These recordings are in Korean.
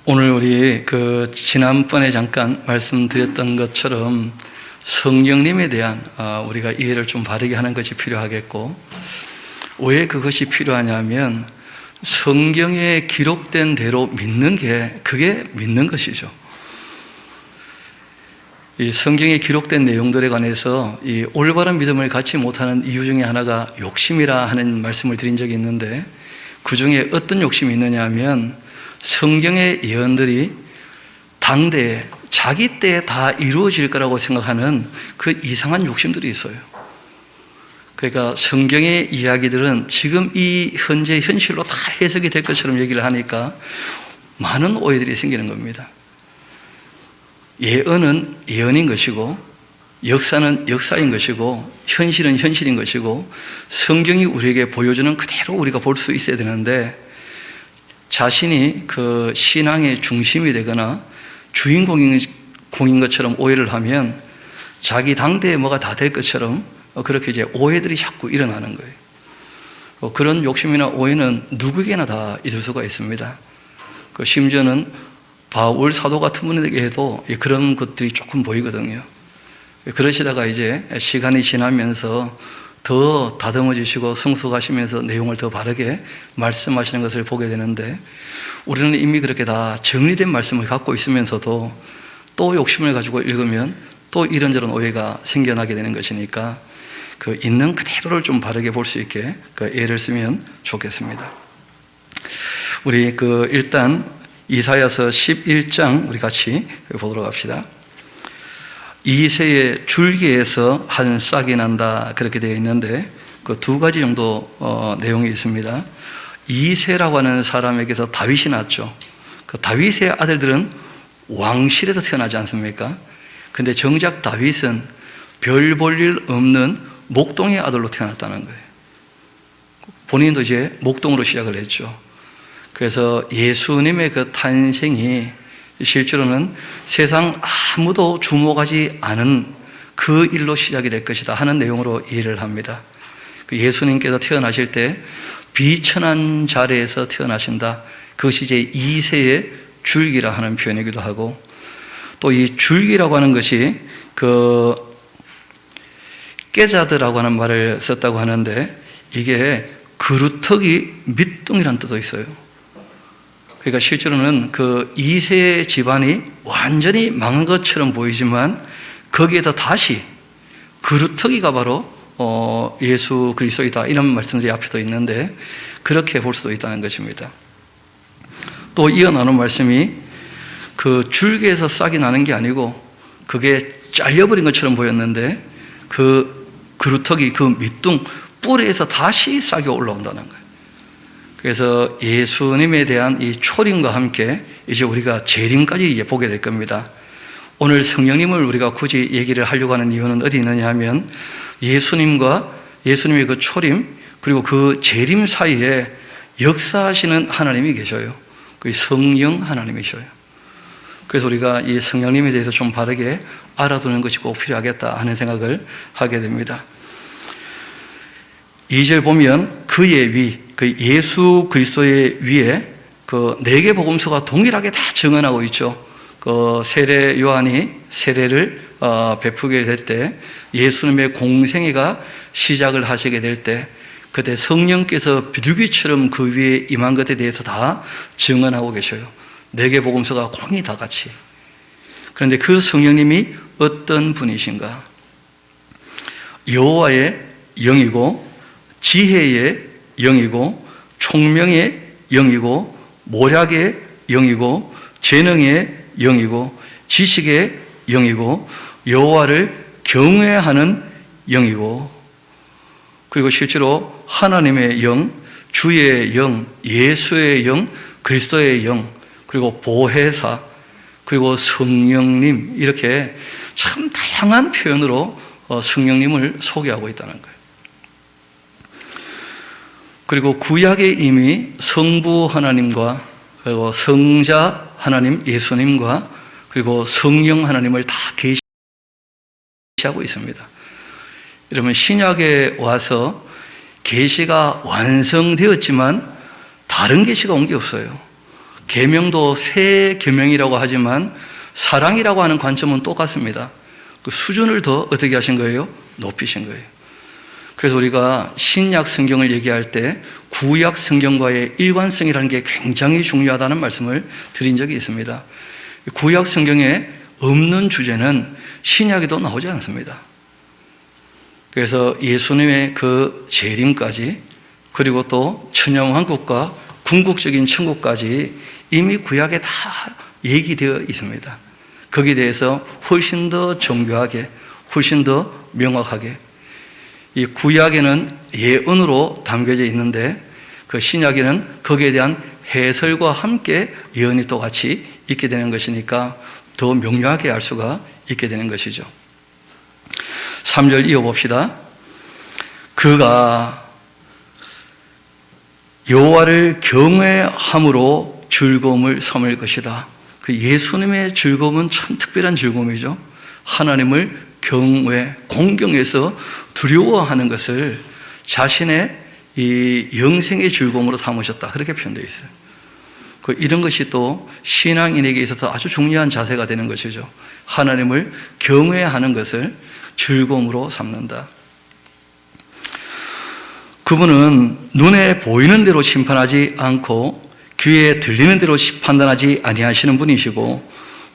오늘 우리 지난번에 잠깐 말씀드렸던 것처럼 성령님에 대한 우리가 이해를 좀 바르게 하는 것이 필요하겠고, 왜 그것이 필요하냐면 성경에 기록된 대로 믿는 게 그게 믿는 것이죠. 이 성경에 기록된 내용들에 관해서 이 올바른 믿음을 갖지 못하는 이유 중에 하나가 욕심이라 하는 말씀을 드린 적이 있는데, 그 중에 어떤 욕심이 있느냐 하면 성경의 예언들이 당대에 자기 때에 다 이루어질 거라고 생각하는 그 이상한 욕심들이 있어요. 그러니까 성경의 이야기들은 지금 이 현재 현실로 다 해석이 될 것처럼 얘기를 하니까 많은 오해들이 생기는 겁니다. 예언은 예언인 것이고, 역사는 역사인 것이고, 현실은 현실인 것이고, 성경이 우리에게 보여주는 그대로 우리가 볼 수 있어야 되는데, 자신이 그 신앙의 중심이 되거나 주인공인 것처럼 오해를 하면 자기 당대에 뭐가 다 될 것처럼 그렇게 이제 오해들이 자꾸 일어나는 거예요. 그런 욕심이나 오해는 누구에게나 다 있을 수가 있습니다. 심지어는 바울 사도 같은 분에게도 그런 것들이 조금 보이거든요. 그러시다가 이제 시간이 지나면서 더 다듬어지시고 성숙하시면서 내용을 더 바르게 말씀하시는 것을 보게 되는데, 우리는 이미 그렇게 다 정리된 말씀을 갖고 있으면서도 또 욕심을 가지고 읽으면 또 이런저런 오해가 생겨나게 되는 것이니까 그 있는 그대로를 좀 바르게 볼 수 있게 예를 쓰면 좋겠습니다. 우리 일단 이사야서 11장 우리 같이 보도록 합시다. 이새의 줄기에서 한 싹이 난다, 그렇게 되어 있는데 그 두 가지 정도 내용이 있습니다. 이새라고 하는 사람에게서 다윗이 났죠. 그 다윗의 아들들은 왕실에서 태어나지 않습니까? 근데 정작 다윗은 별 볼 일 없는 목동의 아들로 태어났다는 거예요. 본인도 이제 목동으로 시작을 했죠. 그래서 예수님의 그 탄생이 실제로는 세상 아무도 주목하지 않은 그 일로 시작이 될 것이다 하는 내용으로 이해를 합니다. 예수님께서 태어나실 때 비천한 자리에서 태어나신다. 그것이 이제 이새의 줄기라 하는 표현이기도 하고, 또 이 줄기라고 하는 것이 깨자드라고 하는 말을 썼다고 하는데, 이게 그루터기 밑둥이라는 뜻도 있어요. 그러니까 실제로는 이새 집안이 완전히 망한 것처럼 보이지만 거기에서 다시 그루터기가 바로 예수 그리스도이다, 이런 말씀들이 앞에도 있는데 그렇게 볼 수도 있다는 것입니다. 또 이어 나눈 말씀이 그 줄기에서 싹이 나는 게 아니고 그게 잘려버린 것처럼 보였는데 그 그루터기, 그 밑둥 뿌리에서 다시 싹이 올라온다는 거예요. 그래서 예수님에 대한 이 초림과 함께 이제 우리가 재림까지 이제 보게 될 겁니다. 오늘 성령님을 우리가 굳이 얘기를 하려고 하는 이유는 어디 있느냐 하면 예수님의 그 초림 그리고 그 재림 사이에 역사하시는 하나님이 계셔요. 그 성령 하나님이셔요. 그래서 우리가 이 성령님에 대해서 좀 바르게 알아두는 것이 꼭 필요하겠다 하는 생각을 하게 됩니다. 2절 보면 그의 위, 예수 그리스도의 위에 네 개 복음서가 동일하게 다 증언하고 있죠. 세례 요한이 세례를 베푸게 될 때, 예수님의 공생애가 시작을 하시게 될 때, 그때 성령께서 비둘기처럼 그 위에 임한 것에 대해서 다 증언하고 계셔요. 네 개 복음서가 공이 다 같이. 그런데 그 성령님이 어떤 분이신가? 여호와의 영이고 지혜의 영이고 총명의 영이고 모략의 영이고 재능의 영이고 지식의 영이고 여호와를 경외하는 영이고, 그리고 실제로 하나님의 영, 주의 영, 예수의 영, 그리스도의 영, 그리고 보혜사, 그리고 성령님, 이렇게 참 다양한 표현으로 성령님을 소개하고 있다는 거예요. 그리고 구약에 이미 성부 하나님과 그리고 성자 하나님 예수님과 그리고 성령 하나님을 다 계시하고 있습니다. 여러분, 신약에 와서 계시가 완성되었지만 다른 계시가 온 게 없어요. 계명도 새 계명이라고 하지만 사랑이라고 하는 관점은 똑같습니다. 그 수준을 더 어떻게 하신 거예요? 높이신 거예요. 그래서 우리가 신약 성경을 얘기할 때 구약 성경과의 일관성이라는 게 굉장히 중요하다는 말씀을 드린 적이 있습니다. 구약 성경에 없는 주제는 신약에도 나오지 않습니다. 그래서 예수님의 그 재림까지, 그리고 또 천년왕국과 궁극적인 천국까지 이미 구약에 다 얘기되어 있습니다. 거기에 대해서 훨씬 더 정교하게, 훨씬 더 명확하게, 이 구약에는 예언으로 담겨져 있는데 그 신약에는 거기에 대한 해설과 함께 예언이 또 같이 있게 되는 것이니까 더 명료하게 알 수가 있게 되는 것이죠. 3절 이어봅시다. 그가 여호와를 경외함으로 즐거움을 삼을 것이다. 그 예수님의 즐거움은 참 특별한 즐거움이죠. 하나님을 경외, 공경해서 두려워하는 것을 자신의 이 영생의 즐거움으로 삼으셨다. 그렇게 표현되어 있어요. 이런 것이 또 신앙인에게 있어서 아주 중요한 자세가 되는 것이죠. 하나님을 경외하는 것을 즐거움으로 삼는다. 그분은 눈에 보이는 대로 심판하지 않고 귀에 들리는 대로 판단하지 아니하시는 분이시고,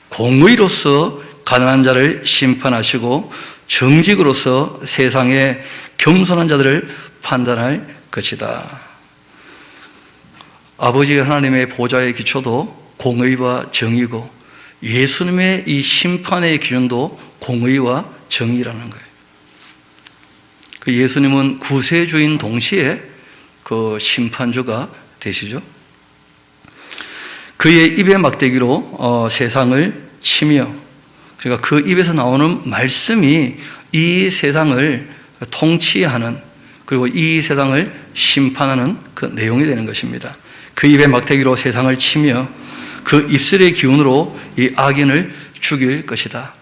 공의로서 가난한 자를 심판하시고 정직으로서 세상의 겸손한 자들을 판단할 것이다. 아버지 하나님의 보좌의 기초도 공의와 정의고, 예수님의 이 심판의 기준도 공의와 정의라는 거예요. 그 예수님은 구세주인 동시에 그 심판주가 되시죠. 그의 입의 막대기로 세상을 치며, 그러니까 그 입에서 나오는 말씀이 이 세상을 통치하는, 그리고 이 세상을 심판하는 그 내용이 되는 것입니다. 그 입의 막대기로 세상을 치며 그 입술의 기운으로 이 악인을 죽일 것이다.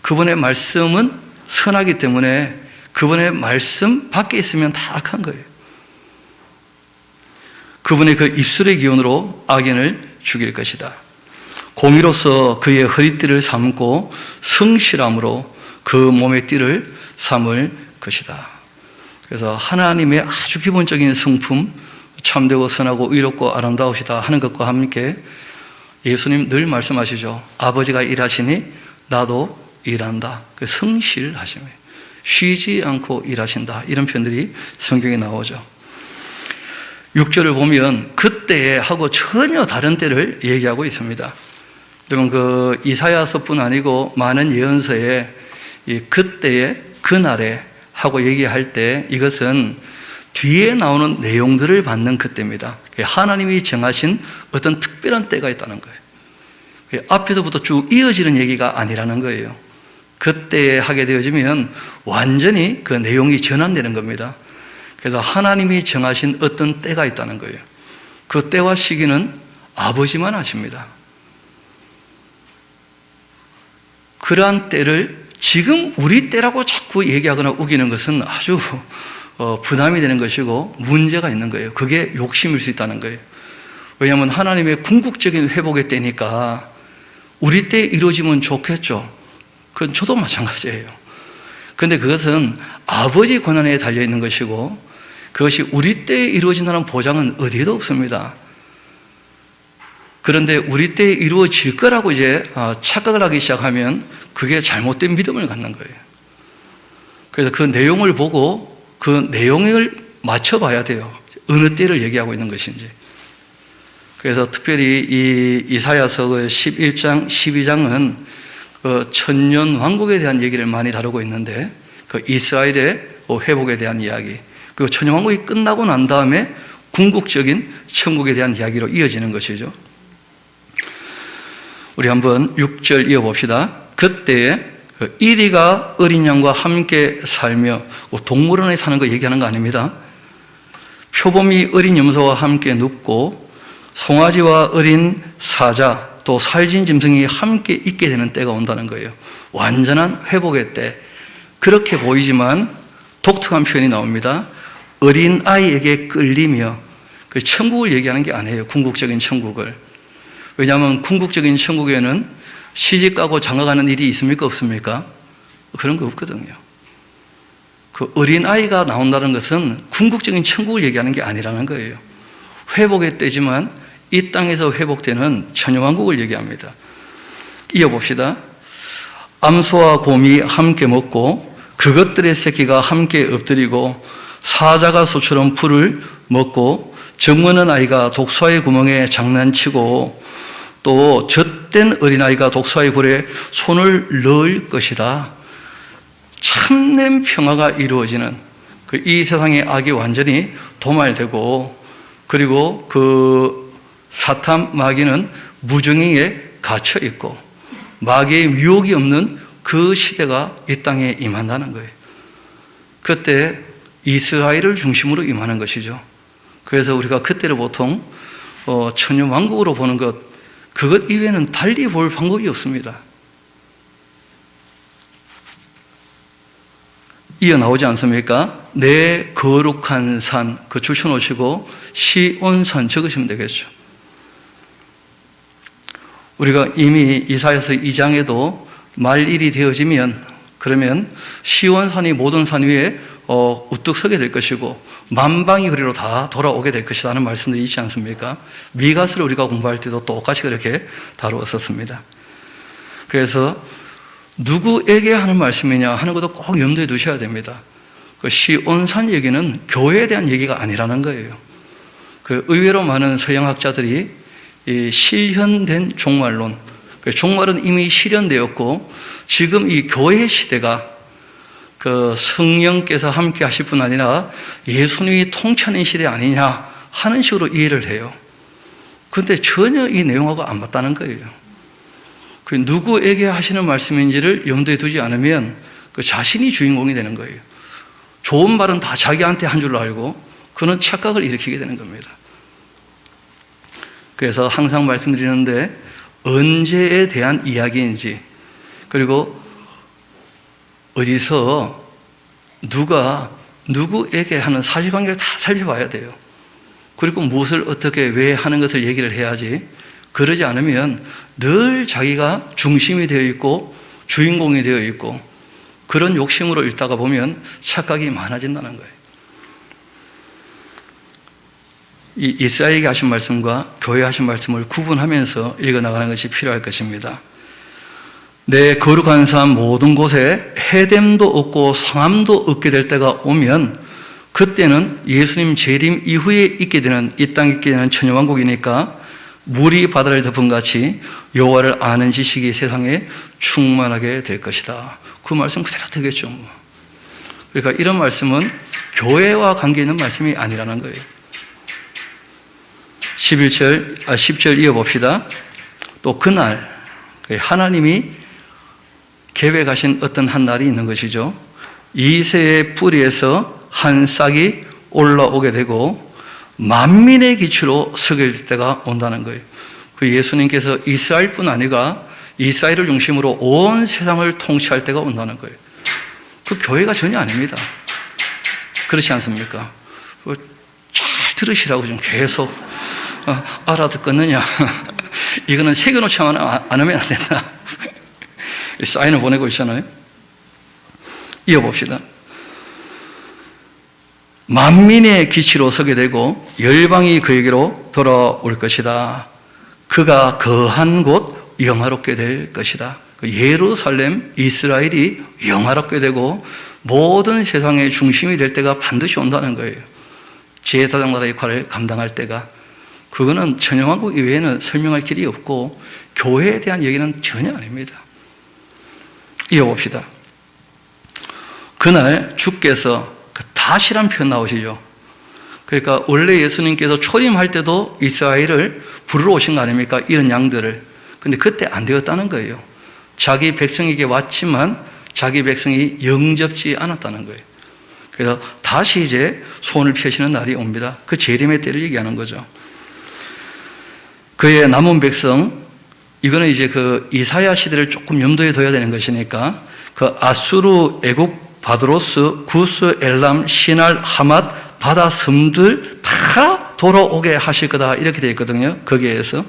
그분의 말씀은 선하기 때문에 그분의 말씀 밖에 있으면 다 악한 거예요. 그분의 그 입술의 기운으로 악인을 죽일 것이다. 공의로서 그의 허리띠를 삼고 성실함으로 그 몸의 띠를 삼을 것이다. 그래서 하나님의 아주 기본적인 성품, 참되고 선하고 의롭고 아름다우시다 하는 것과 함께 예수님 늘 말씀하시죠. 아버지가 일하시니 나도 일한다. 그 성실하심에 쉬지 않고 일하신다. 이런 표현들이 성경에 나오죠. 6절을 보면 그때에 하고 전혀 다른 때를 얘기하고 있습니다. 여러분, 그 이사야서뿐 아니고 많은 예언서에 이 그때에, 그날에 하고 얘기할 때 이것은 뒤에 나오는 내용들을 받는 그때입니다. 하나님이 정하신 어떤 특별한 때가 있다는 거예요. 앞에서부터 쭉 이어지는 얘기가 아니라는 거예요. 그때에 하게 되어지면 완전히 그 내용이 전환되는 겁니다. 그래서 하나님이 정하신 어떤 때가 있다는 거예요. 그 때와 시기는 아버지만 아십니다. 그러한 때를 지금 우리 때라고 자꾸 얘기하거나 우기는 것은 아주 부담이 되는 것이고 문제가 있는 거예요. 그게 욕심일 수 있다는 거예요. 왜냐하면 하나님의 궁극적인 회복의 때니까 우리 때 이루어지면 좋겠죠. 그건 저도 마찬가지예요. 그런데 그것은 아버지 권한에 달려있는 것이고 그것이 우리 때에 이루어진다는 보장은 어디에도 없습니다. 그런데 우리 때에 이루어질 거라고 이제 착각을 하기 시작하면 그게 잘못된 믿음을 갖는 거예요. 그래서 그 내용을 보고 그 내용을 맞춰봐야 돼요. 어느 때를 얘기하고 있는 것인지. 그래서 특별히 이 이사야서 11장, 12장은 그 천년 왕국에 대한 얘기를 많이 다루고 있는데 그 이스라엘의 회복에 대한 이야기, 그리고 천년 왕국이 끝나고 난 다음에 궁극적인 천국에 대한 이야기로 이어지는 것이죠. 우리 한번 6절 이어봅시다. 그때에 이리가 어린 양과 함께 살며, 동물원에 사는 거 얘기하는 거 아닙니다. 표범이 어린 염소와 함께 눕고 송아지와 어린 사자 또 살진 짐승이 함께 있게 되는 때가 온다는 거예요. 완전한 회복의 때. 그렇게 보이지만 독특한 표현이 나옵니다. 어린 아이에게 끌리며, 그 천국을 얘기하는 게 아니에요. 궁극적인 천국을. 왜냐하면 궁극적인 천국에는 시집가고 장가가는 일이 있습니까? 없습니까? 그런 거 없거든요. 그 어린아이가 나온다는 것은 궁극적인 천국을 얘기하는 게 아니라는 거예요. 회복의 때지만 이 땅에서 회복되는 천여왕국을 얘기합니다. 이어봅시다. 암소와 곰이 함께 먹고 그것들의 새끼가 함께 엎드리고 사자가 소처럼 풀을 먹고 정먹는 아이가 독사의 구멍에 장난치고 또 젖된 어린아이가 독사의 굴에 손을 넣을 것이다. 참된 평화가 이루어지는 이 세상의 악이 완전히 도말되고 그리고 그 사탄 마귀는 무정행에 갇혀 있고 마귀의 유혹이 없는 그 시대가 이 땅에 임한다는 거예요. 그때 이스라엘을 중심으로 임하는 것이죠. 그래서 우리가 그때를 보통 천년왕국으로 보는 것, 그것 이외에는 달리 볼 방법이 없습니다. 이어 나오지 않습니까? 내 거룩한 산, 그 줄쳐놓으시고 시온산 적으시면 되겠죠. 우리가 이미 이사야서 2장에도 말일이 되어지면 그러면 시온산이 모든 산 위에 우뚝 서게 될 것이고 만방이 그리로 다 돌아오게 될 것이라는 말씀들이 있지 않습니까? 미가서를 우리가 공부할 때도 똑같이 그렇게 다루었었습니다. 그래서 누구에게 하는 말씀이냐 하는 것도 꼭 염두에 두셔야 됩니다. 그 시온산 얘기는 교회에 대한 얘기가 아니라는 거예요. 그 의외로 많은 서양학자들이 이 실현된 종말론, 그 종말은 이미 실현되었고 지금 이 교회 시대가 그 성령께서 함께 하실 뿐 아니라 예수님이 통치하는 시대 아니냐 하는 식으로 이해를 해요. 그런데 전혀 이 내용하고 안 맞다는 거예요. 그 누구에게 하시는 말씀인지를 염두에 두지 않으면 그 자신이 주인공이 되는 거예요. 좋은 말은 다 자기한테 한 줄로 알고 그는 착각을 일으키게 되는 겁니다. 그래서 항상 말씀드리는데 언제에 대한 이야기인지 그리고 어디서 누가 누구에게 하는 사실관계를 다 살펴봐야 돼요. 그리고 무엇을 어떻게 왜 하는 것을 얘기를 해야지. 그러지 않으면 늘 자기가 중심이 되어 있고 주인공이 되어 있고 그런 욕심으로 읽다가 보면 착각이 많아진다는 거예요. 이 이스라엘에게 하신 말씀과 교회에 하신 말씀을 구분하면서 읽어나가는 것이 필요할 것입니다. 내 거룩한 삶 모든 곳에 해됨도 없고 상함도 없게 될 때가 오면 그때는 예수님 재림 이후에 있게 되는 이 땅에 있게 되는 천여왕국이니까 물이 바다를 덮은 같이 여호와를 아는 지식이 세상에 충만하게 될 것이다. 그 말씀 그대로 되겠죠. 그러니까 이런 말씀은 교회와 관계 있는 말씀이 아니라는 거예요. 10절 이어봅시다. 또 그날 하나님이 계획하신 어떤 한 날이 있는 것이죠. 이새의 뿌리에서 한 싹이 올라오게 되고 만민의 기초로 서게 될 때가 온다는 거예요. 그 예수님께서 이스라엘뿐 아니라 이스라엘을 중심으로 온 세상을 통치할 때가 온다는 거예요. 그 교회가 전혀 아닙니다. 그렇지 않습니까? 잘 들으시라고 좀 계속 알아듣겠느냐? 이거는 새겨놓지 않으면 안 된다. 사인을 보내고 있잖아요. 이어봅시다. 만민의 기치로 서게 되고 열방이 그에게로 돌아올 것이다. 그가 거한 곳 영화롭게 될 것이다. 예루살렘, 이스라엘이 영화롭게 되고 모든 세상의 중심이 될 때가 반드시 온다는 거예요. 제사장 나라의 역할을 감당할 때가. 그거는 천영왕국 이외에는 설명할 길이 없고 교회에 대한 얘기는 전혀 아닙니다. 이어봅시다. 그날 주께서 다시란 표현 나오시죠. 그러니까 원래 예수님께서 초림할 때도 이스라엘을 부르러 오신 거 아닙니까? 이런 양들을. 근데 그때 안 되었다는 거예요. 자기 백성에게 왔지만 자기 백성이 영접지 않았다는 거예요. 그래서 다시 이제 손을 펴시는 날이 옵니다. 그 재림의 때를 얘기하는 거죠. 그의 남은 백성, 이거는 이제 그 이사야 시대를 조금 염두에 둬야 되는 것이니까 그 아수르, 애국, 바드로스, 구스, 엘람, 시날, 하맛, 바다 섬들 다 돌아오게 하실 거다 이렇게 되어 있거든요. 거기에서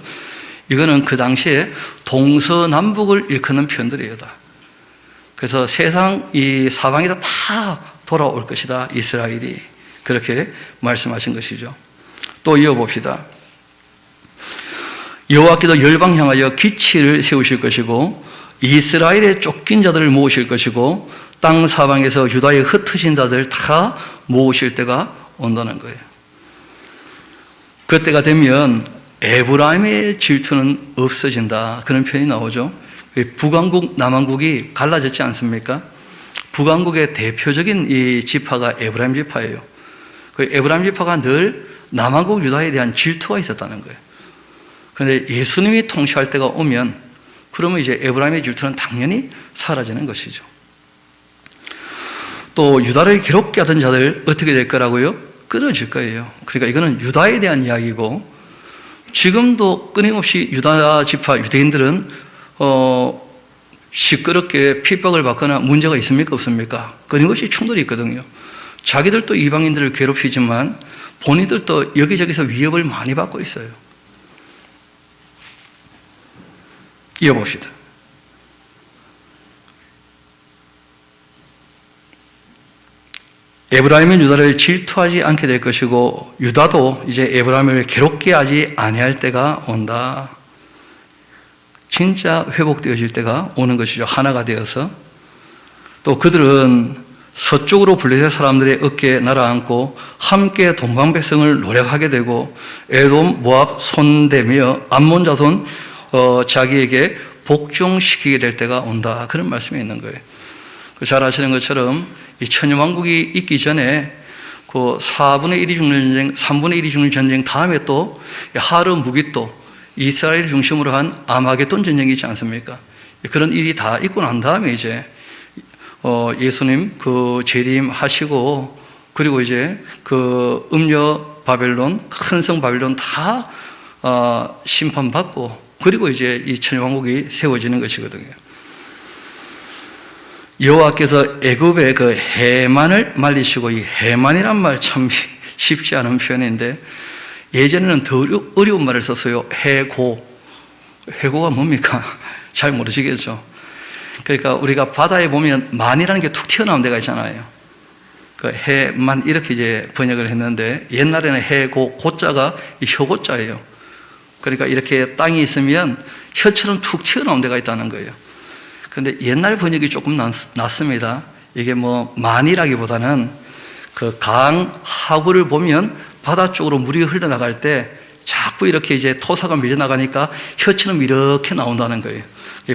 이거는 그 당시에 동서남북을 일컫는 표현들이에요. 다. 그래서 세상 이 사방에서 다 돌아올 것이다. 이스라엘이 그렇게 말씀하신 것이죠. 또 이어봅시다. 여호와께서 열방 향하여 기치를 세우실 것이고 이스라엘의 쫓긴 자들을 모으실 것이고 땅 사방에서 유다의 흩어진 자들 다 모으실 때가 온다는 거예요. 그때가 되면 에브라임의 질투는 없어진다. 그런 표현이 나오죠. 북왕국, 남왕국이 갈라졌지 않습니까? 북왕국의 대표적인 이 지파가 에브라임 지파예요. 그 에브라임 지파가 늘 남왕국 유다에 대한 질투가 있었다는 거예요. 그런데 예수님이 통치할 때가 오면 그러면 이제 에브라임의 질투는 당연히 사라지는 것이죠. 또 유다를 괴롭게 하던 자들 어떻게 될 거라고요? 끊어질 거예요. 그러니까 이거는 유다에 대한 이야기고 지금도 끊임없이 유다 지파 유대인들은 시끄럽게 핍박을 받거나 문제가 있습니까? 없습니까? 끊임없이 충돌이 있거든요. 자기들도 이방인들을 괴롭히지만 본인들도 여기저기서 위협을 많이 받고 있어요. 이어봅시다. 에브라임은 유다를 질투하지 않게 될 것이고 유다도 이제 에브라임을 괴롭게 하지 아니할 때가 온다. 진짜 회복되어질 때가 오는 것이죠. 하나가 되어서. 또 그들은 서쪽으로 블레셋 사람들의 어깨에 날아앉고 함께 동방 백성을 노력하게 되고 에돔, 모압 손대며 암몬 자손 자기에게 복종시키게 될 때가 온다. 그런 말씀이 있는 거예요. 잘 아시는 것처럼 이 천년왕국이 있기 전에 그 4분의 1이 죽는 전쟁, 3분의 1이 죽는 전쟁 다음에 또 하르 무기또 이스라엘 중심으로 한 아마겟돈 전쟁이 있지 않습니까? 그런 일이 다 있고 난 다음에 이제 예수님 그 재림하시고 그리고 이제 그 음녀 바벨론, 큰 성 바벨론 다 심판받고 그리고 이제 이 천년왕국이 세워지는 것이거든요. 여호와께서 애굽의 그 해만을 말리시고 이 해만이란 말 참 쉽지 않은 표현인데 예전에는 더 어려운 말을 썼어요. 해고. 해고가 뭡니까? 잘 모르시겠죠. 그러니까 우리가 바다에 보면 만이라는 게 툭 튀어나온 데가 있잖아요. 그 해만 이렇게 이제 번역을 했는데 옛날에는 해고, 고자가 이 혀고자예요. 그러니까 이렇게 땅이 있으면 혀처럼 툭 튀어나온 데가 있다는 거예요. 그런데 옛날 번역이 조금 낫습니다. 이게 뭐 만이라기보다는 그 강 하구를 보면 바다 쪽으로 물이 흘러나갈 때 자꾸 이렇게 이제 토사가 밀려나가니까 혀처럼 이렇게 나온다는 거예요.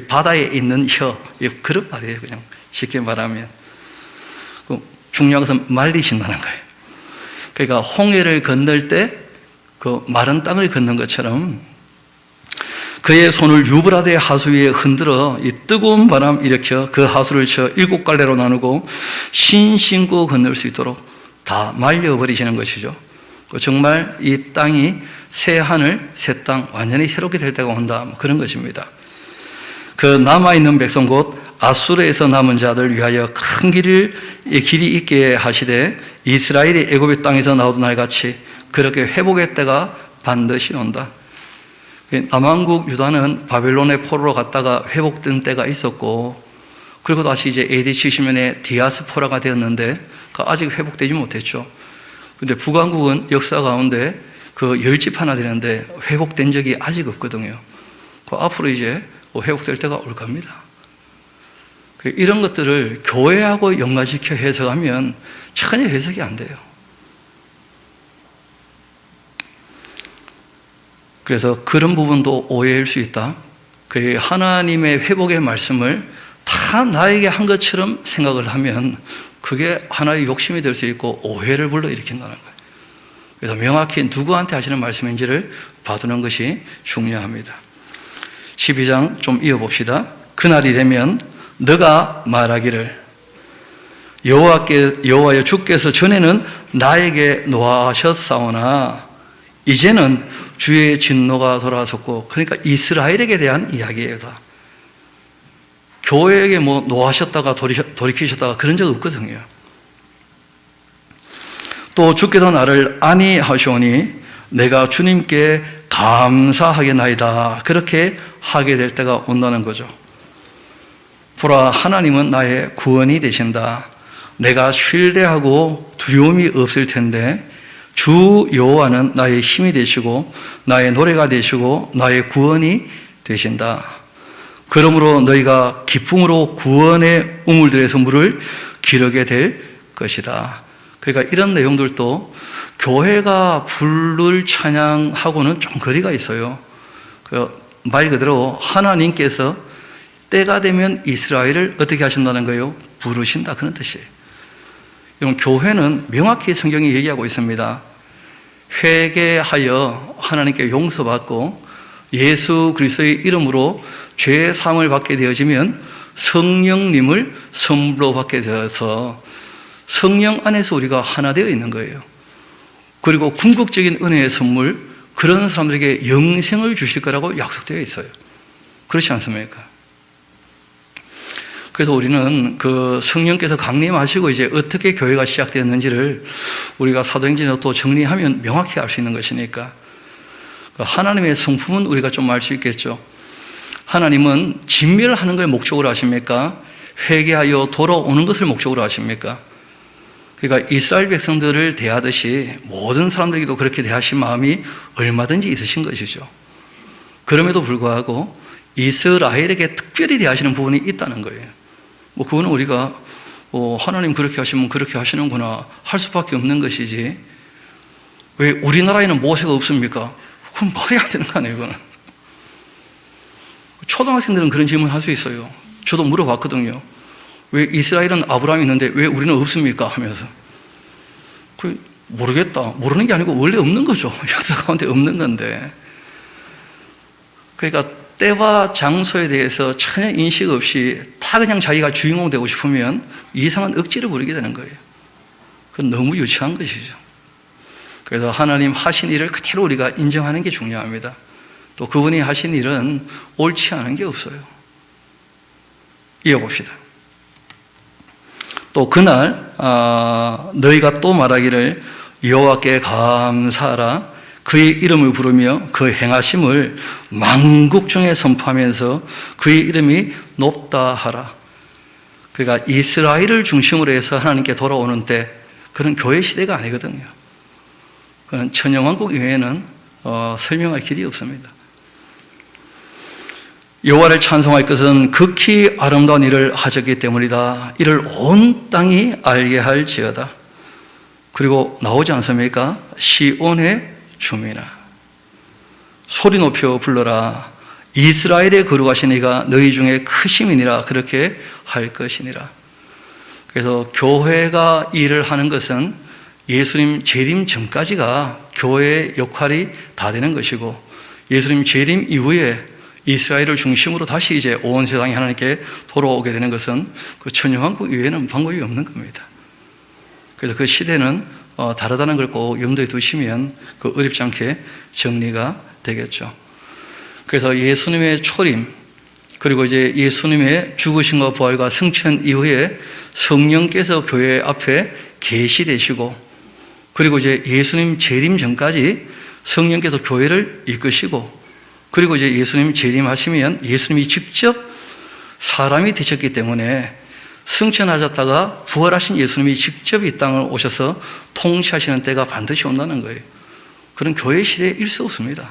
바다에 있는 혀, 그런 말이에요. 그냥 쉽게 말하면. 중요한 것은 말리신다는 거예요. 그러니까 홍해를 건널 때 그 마른 땅을 걷는 것처럼 그의 손을 유브라데 하수 위에 흔들어 이 뜨거운 바람 일으켜 그 하수를 쳐 7갈래로 나누고 신신고 건널 수 있도록 다 말려버리시는 것이죠. 정말 이 땅이 새 하늘, 새 땅 완전히 새롭게 될 때가 온다. 그런 것입니다. 그 남아있는 백성 곧 아수르에서 남은 자들 위하여 큰 길이 있게 하시되 이스라엘이 애굽의 땅에서 나오던 날같이 그렇게 회복의 때가 반드시 온다. 남왕국 유다는 바벨론의 포로로 갔다가 회복된 때가 있었고 그리고 다시 이제 AD 70년에 디아스포라가 되었는데 아직 회복되지 못했죠. 그런데 북왕국은 역사 가운데 그 10집 하나 되는데 회복된 적이 아직 없거든요. 앞으로 이제 회복될 때가 올 겁니다. 이런 것들을 교회하고 연관시켜 해석하면 전혀 해석이 안 돼요. 그래서 그런 부분도 오해일 수 있다. 그 하나님의 회복의 말씀을 다 나에게 한 것처럼 생각을 하면 그게 하나의 욕심이 될 수 있고 오해를 불러일으킨다는 거예요. 그래서 명확히 누구한테 하시는 말씀인지를 봐두는 것이 중요합니다. 12장 좀 이어봅시다. 그날이 되면 너가 말하기를 여호와여 주께서 전에는 나에게 노하셨사오나 이제는 주의 진노가 돌아왔었고, 그러니까 이스라엘에게 대한 이야기예요. 다. 교회에게 뭐 노하셨다가 돌이키셨다가 그런 적 없거든요. 또 주께서 나를 아니하시오니 내가 주님께 감사하겠나이다. 그렇게 하게 될 때가 온다는 거죠. 보라, 하나님은 나의 구원이 되신다. 내가 신뢰하고 두려움이 없을 텐데 주 여호와는 나의 힘이 되시고 나의 노래가 되시고 나의 구원이 되신다. 그러므로 너희가 기쁨으로 구원의 우물들에서 물을 기르게 될 것이다. 그러니까 이런 내용들도 교회가 부를 찬양하고는 좀 거리가 있어요. 말 그대로 하나님께서 때가 되면 이스라엘을 어떻게 하신다는 거예요? 부르신다, 그런 뜻이에요. 여러분, 교회는 명확히 성경이 얘기하고 있습니다. 회개하여 하나님께 용서받고 예수 그리스도의 이름으로 죄 사함을 받게 되어지면 성령님을 선물로 받게 되어서 성령 안에서 우리가 하나 되어 있는 거예요. 그리고 궁극적인 은혜의 선물, 그런 사람들에게 영생을 주실 거라고 약속되어 있어요. 그렇지 않습니까? 그래서 우리는 그 성령께서 강림하시고 이제 어떻게 교회가 시작되었는지를 우리가 사도행전에서 또 정리하면 명확히 알 수 있는 것이니까, 하나님의 성품은 우리가 좀 알 수 있겠죠. 하나님은 진멸하는 걸 목적으로 하십니까? 회개하여 돌아오는 것을 목적으로 하십니까? 그러니까 이스라엘 백성들을 대하듯이 모든 사람들에게도 그렇게 대하신 마음이 얼마든지 있으신 것이죠. 그럼에도 불구하고 이스라엘에게 특별히 대하시는 부분이 있다는 거예요. 그거는 우리가 하나님 그렇게 하시면 그렇게 하시는구나 할 수밖에 없는 것이지, 왜 우리나라에는 모세가 없습니까? 그건 말이 안 되는 거 아니에요, 이거는. 초등학생들은 그런 질문을 할 수 있어요. 저도 물어봤거든요. 왜 이스라엘은 아브라함이 있는데 왜 우리는 없습니까? 하면서. 모르겠다. 모르는 게 아니고 원래 없는 거죠. 역사 가운데 없는 건데. 그러니까 때와 장소에 대해서 전혀 인식 없이 다 그냥 자기가 주인공 되고 싶으면 이상한 억지를 부리게 되는 거예요. 그건 너무 유치한 것이죠. 그래서 하나님 하신 일을 그대로 우리가 인정하는 게 중요합니다. 또 그분이 하신 일은 옳지 않은 게 없어요. 이어봅시다. 또 그날 너희가 또 말하기를 여호와께 감사하라. 그의 이름을 부르며 그 행하심을 만국 중에 선포하면서 그의 이름이 높다 하라. 그러니까 이스라엘을 중심으로 해서 하나님께 돌아오는 때, 그런 교회 시대가 아니거든요. 그건 천영왕국 이외에는 설명할 길이 없습니다. 여호와를 찬송할 것은 극히 아름다운 일을 하셨기 때문이다. 이를 온 땅이 알게 할지어다. 그리고 나오지 않습니까? 시온의 주민아, 소리 높여 불러라. 이스라엘의 거룩하신 이가 너희 중에 크심이니라. 그렇게 할 것이니라. 그래서 교회가 일을 하는 것은 예수님 재림 전까지가 교회의 역할이 다 되는 것이고, 예수님 재림 이후에 이스라엘을 중심으로 다시 이제 온 세상이 하나님께 돌아오게 되는 것은 그 천년왕국 이외에는 방법이 없는 겁니다. 그래서 그 시대는 다르다는 걸 꼭 염두에 두시면 그 어렵지 않게 정리가 되겠죠. 그래서 예수님의 초림, 그리고 이제 예수님의 죽으심과 부활과 승천 이후에 성령께서 교회 앞에 계시되시고, 그리고 이제 예수님 재림 전까지 성령께서 교회를 이끄시고, 그리고 이제 예수님 재림하시면 예수님이 직접 사람이 되셨기 때문에 승천하셨다가 부활하신 예수님이 직접 이 땅을 오셔서 통치하시는 때가 반드시 온다는 거예요. 그런 교회 시대에 일 수 없습니다.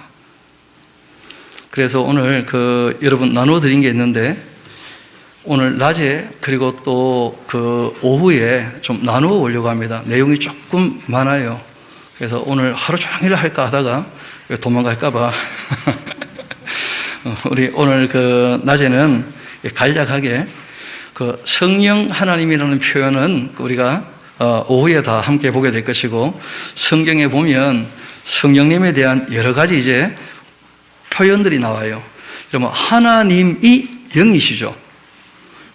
그래서 오늘 여러분 나눠드린 게 있는데, 오늘 낮에 그리고 또 오후에 좀 나누어 보려고 합니다. 내용이 조금 많아요. 그래서 오늘 하루 종일 할까 하다가 도망갈까봐 우리 오늘 낮에는 간략하게 성령 하나님이라는 표현은 우리가 오후에 다 함께 보게 될 것이고, 성경에 보면 성령님에 대한 여러 가지 이제 표현들이 나와요. 그러면 하나님이 영이시죠.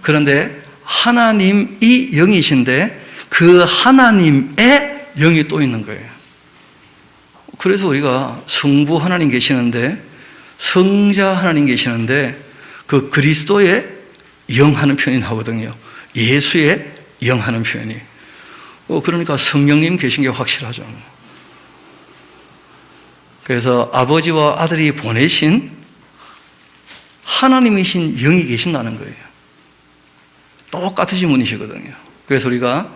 그런데 하나님이 영이신데 그 하나님의 영이 또 있는 거예요. 그래서 우리가 성부 하나님 계시는데, 성자 하나님 계시는데, 그 그리스도의 영 하는 표현이 나오거든요. 예수의 영 하는 표현이. 그러니까 성령님 계신 게 확실하죠. 그래서 아버지와 아들이 보내신 하나님이신 영이 계신다는 거예요. 똑같으신 분이시거든요. 그래서 우리가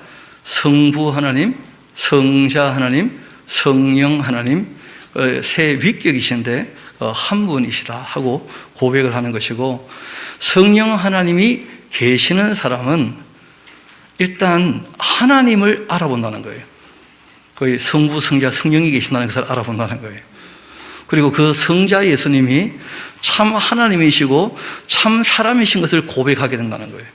성부 하나님, 성자 하나님, 성령 하나님 세 위격이신데 한 분이시다 하고 고백을 하는 것이고, 성령 하나님이 계시는 사람은 일단 하나님을 알아본다는 거예요. 거의 성부, 성자, 성령이 계신다는 것을 알아본다는 거예요. 그리고 그 성자 예수님이 참 하나님이시고 참 사람이신 것을 고백하게 된다는 거예요.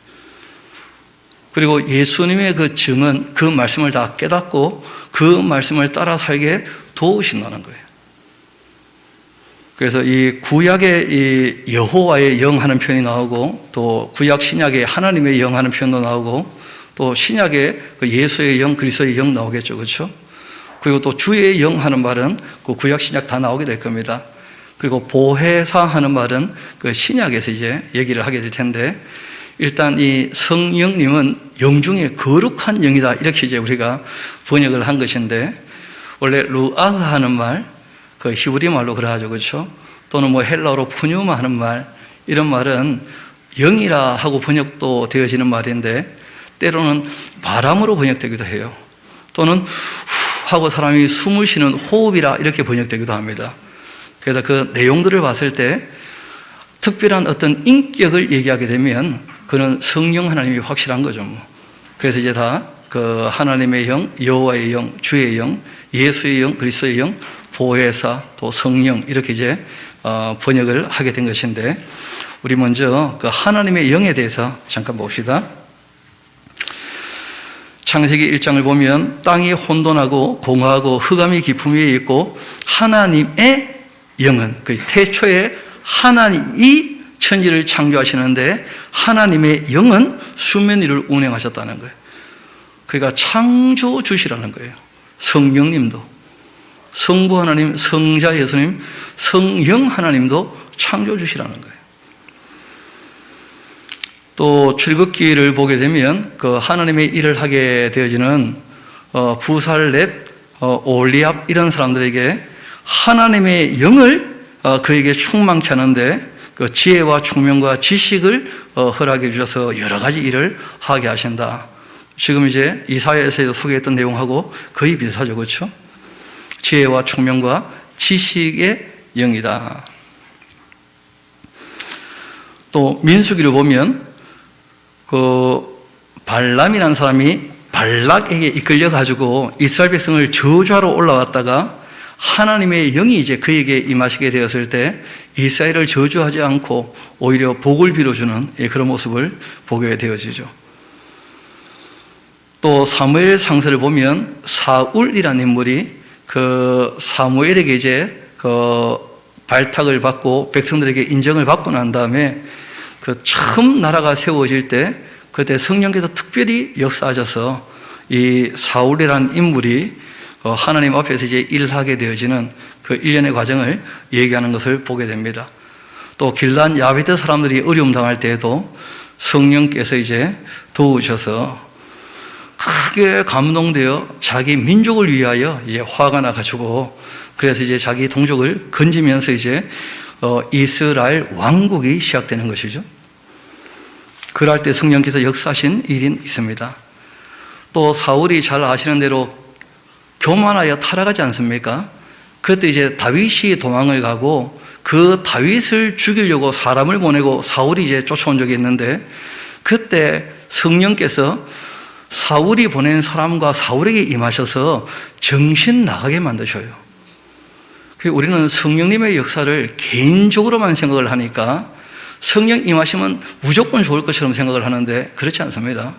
그리고 예수님의 그 증언, 그 말씀을 다 깨닫고 그 말씀을 따라 살게 도우신다는 거예요. 그래서 이 구약의 이 여호와의 영 하는 표현이 나오고, 또 구약 신약의 하나님의 영 하는 표현도 나오고, 또 신약의 그 예수의 영, 그리스도의 영 나오겠죠, 그렇죠? 그리고 또 주의 영 하는 말은 그 구약 신약 다 나오게 될 겁니다. 그리고 보혜사 하는 말은 그 신약에서 이제 얘기를 하게 될 텐데, 일단 이 성령님은 영 중에 거룩한 영이다, 이렇게 이제 우리가 번역을 한 것인데, 원래 루아흐 하는 말, 그 히브리 말로 그러하죠, 그렇죠? 또는 뭐 헬라어로 푸뉴마 하는 말, 이런 말은 영이라 하고 번역도 되어지는 말인데, 때로는 바람으로 번역되기도 해요. 또는 후 하고 사람이 숨을 쉬는 호흡이라 이렇게 번역되기도 합니다. 그래서 그 내용들을 봤을 때 특별한 어떤 인격을 얘기하게 되면 그는 성령 하나님이 확실한 거죠, 뭐. 그래서 이제 다 그 하나님의 영, 여호와의 영, 주의 영, 예수의 영, 그리스도의 영, 보혜사, 또 성령, 이렇게 이제 번역을 하게 된 것인데, 우리 먼저 그 하나님의 영에 대해서 잠깐 봅시다. 창세기 1장을 보면 땅이 혼돈하고 공허하고 흑암이 깊음 위에 있고, 하나님의 영은, 그 태초에 하나님이 천지를 창조하시는데 하나님의 영은 수면 위를 운행하셨다는 거예요. 그러니까 창조주시라는 거예요. 성령님도, 성부 하나님, 성자 예수님, 성령 하나님도 창조주시라는 거예요. 또 출애굽기를 보게 되면 그 하나님의 일을 하게 되어지는 부살렙, 올리압, 이런 사람들에게 하나님의 영을 그에게 충만케 하는데, 그 지혜와 총명과 지식을 허락해 주셔서 여러 가지 일을 하게 하신다. 지금 이제 이사야에서 소개했던 내용하고 거의 비슷하죠, 그렇죠? 지혜와 총명과 지식의 영이다. 또 민수기를 보면 그 발람이라는 사람이 발락에게 이끌려 가지고 이스라엘 백성을 저주하러 올라왔다가 하나님의 영이 이제 그에게 임하시게 되었을 때 이스라엘을 저주하지 않고 오히려 복을 빌어주는 그런 모습을 보게 되어지죠. 또 사무엘 상서를 보면 사울이라는 인물이 그 사무엘에게 이제 그 발탁을 받고 백성들에게 인정을 받고 난 다음에 그 처음 나라가 세워질 때 그때 성령께서 특별히 역사하셔서 이 사울이라는 인물이 하나님 앞에서 이제 일을 하게 되어지는 그 일련의 과정을 얘기하는 것을 보게 됩니다. 또 길란 야베트 사람들이 어려움 당할 때에도 성령께서 이제 도우셔서 크게 감동되어 자기 민족을 위하여 이제 화가 나가지고, 그래서 이제 자기 동족을 건지면서 이제 이스라엘 왕국이 시작되는 것이죠. 그럴 때 성령께서 역사하신 일이 있습니다. 또 사울이 잘 아시는 대로 교만하여 타락하지 않습니까? 그때 이제 다윗이 도망을 가고 그 다윗을 죽이려고 사람을 보내고 사울이 이제 쫓아온 적이 있는데, 그때 성령께서 사울이 보낸 사람과 사울에게 임하셔서 정신 나가게 만드셔요. 우리는 성령님의 역사를 개인적으로만 생각을 하니까 성령 임하시면 무조건 좋을 것처럼 생각을 하는데 그렇지 않습니다.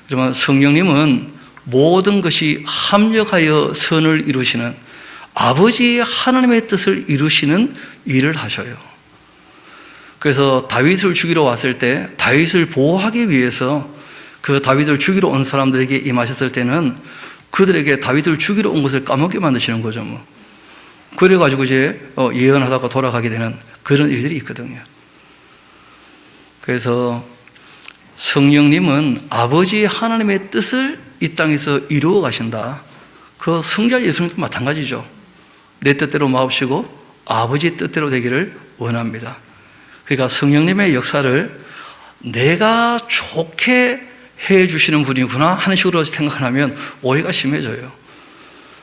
그러면 성령님은 모든 것이 합력하여 선을 이루시는 아버지 하나님의 뜻을 이루시는 일을 하셔요. 그래서 다윗을 죽이러 왔을 때 다윗을 보호하기 위해서 그 다윗을 죽이러 온 사람들에게 임하셨을 때는 그들에게 다윗을 죽이러 온 것을 까먹게 만드시는 거죠, 뭐. 그래가지고 이제 예언하다가 돌아가게 되는 그런 일들이 있거든요. 그래서 성령님은 아버지 하나님의 뜻을 이 땅에서 이루어 가신다. 그 성자 예수님도 마찬가지죠. 내 뜻대로 마옵시고 아버지 뜻대로 되기를 원합니다. 그러니까 성령님의 역사를 내가 좋게 해 주시는 분이구나 하는 식으로 생각하면 오해가 심해져요.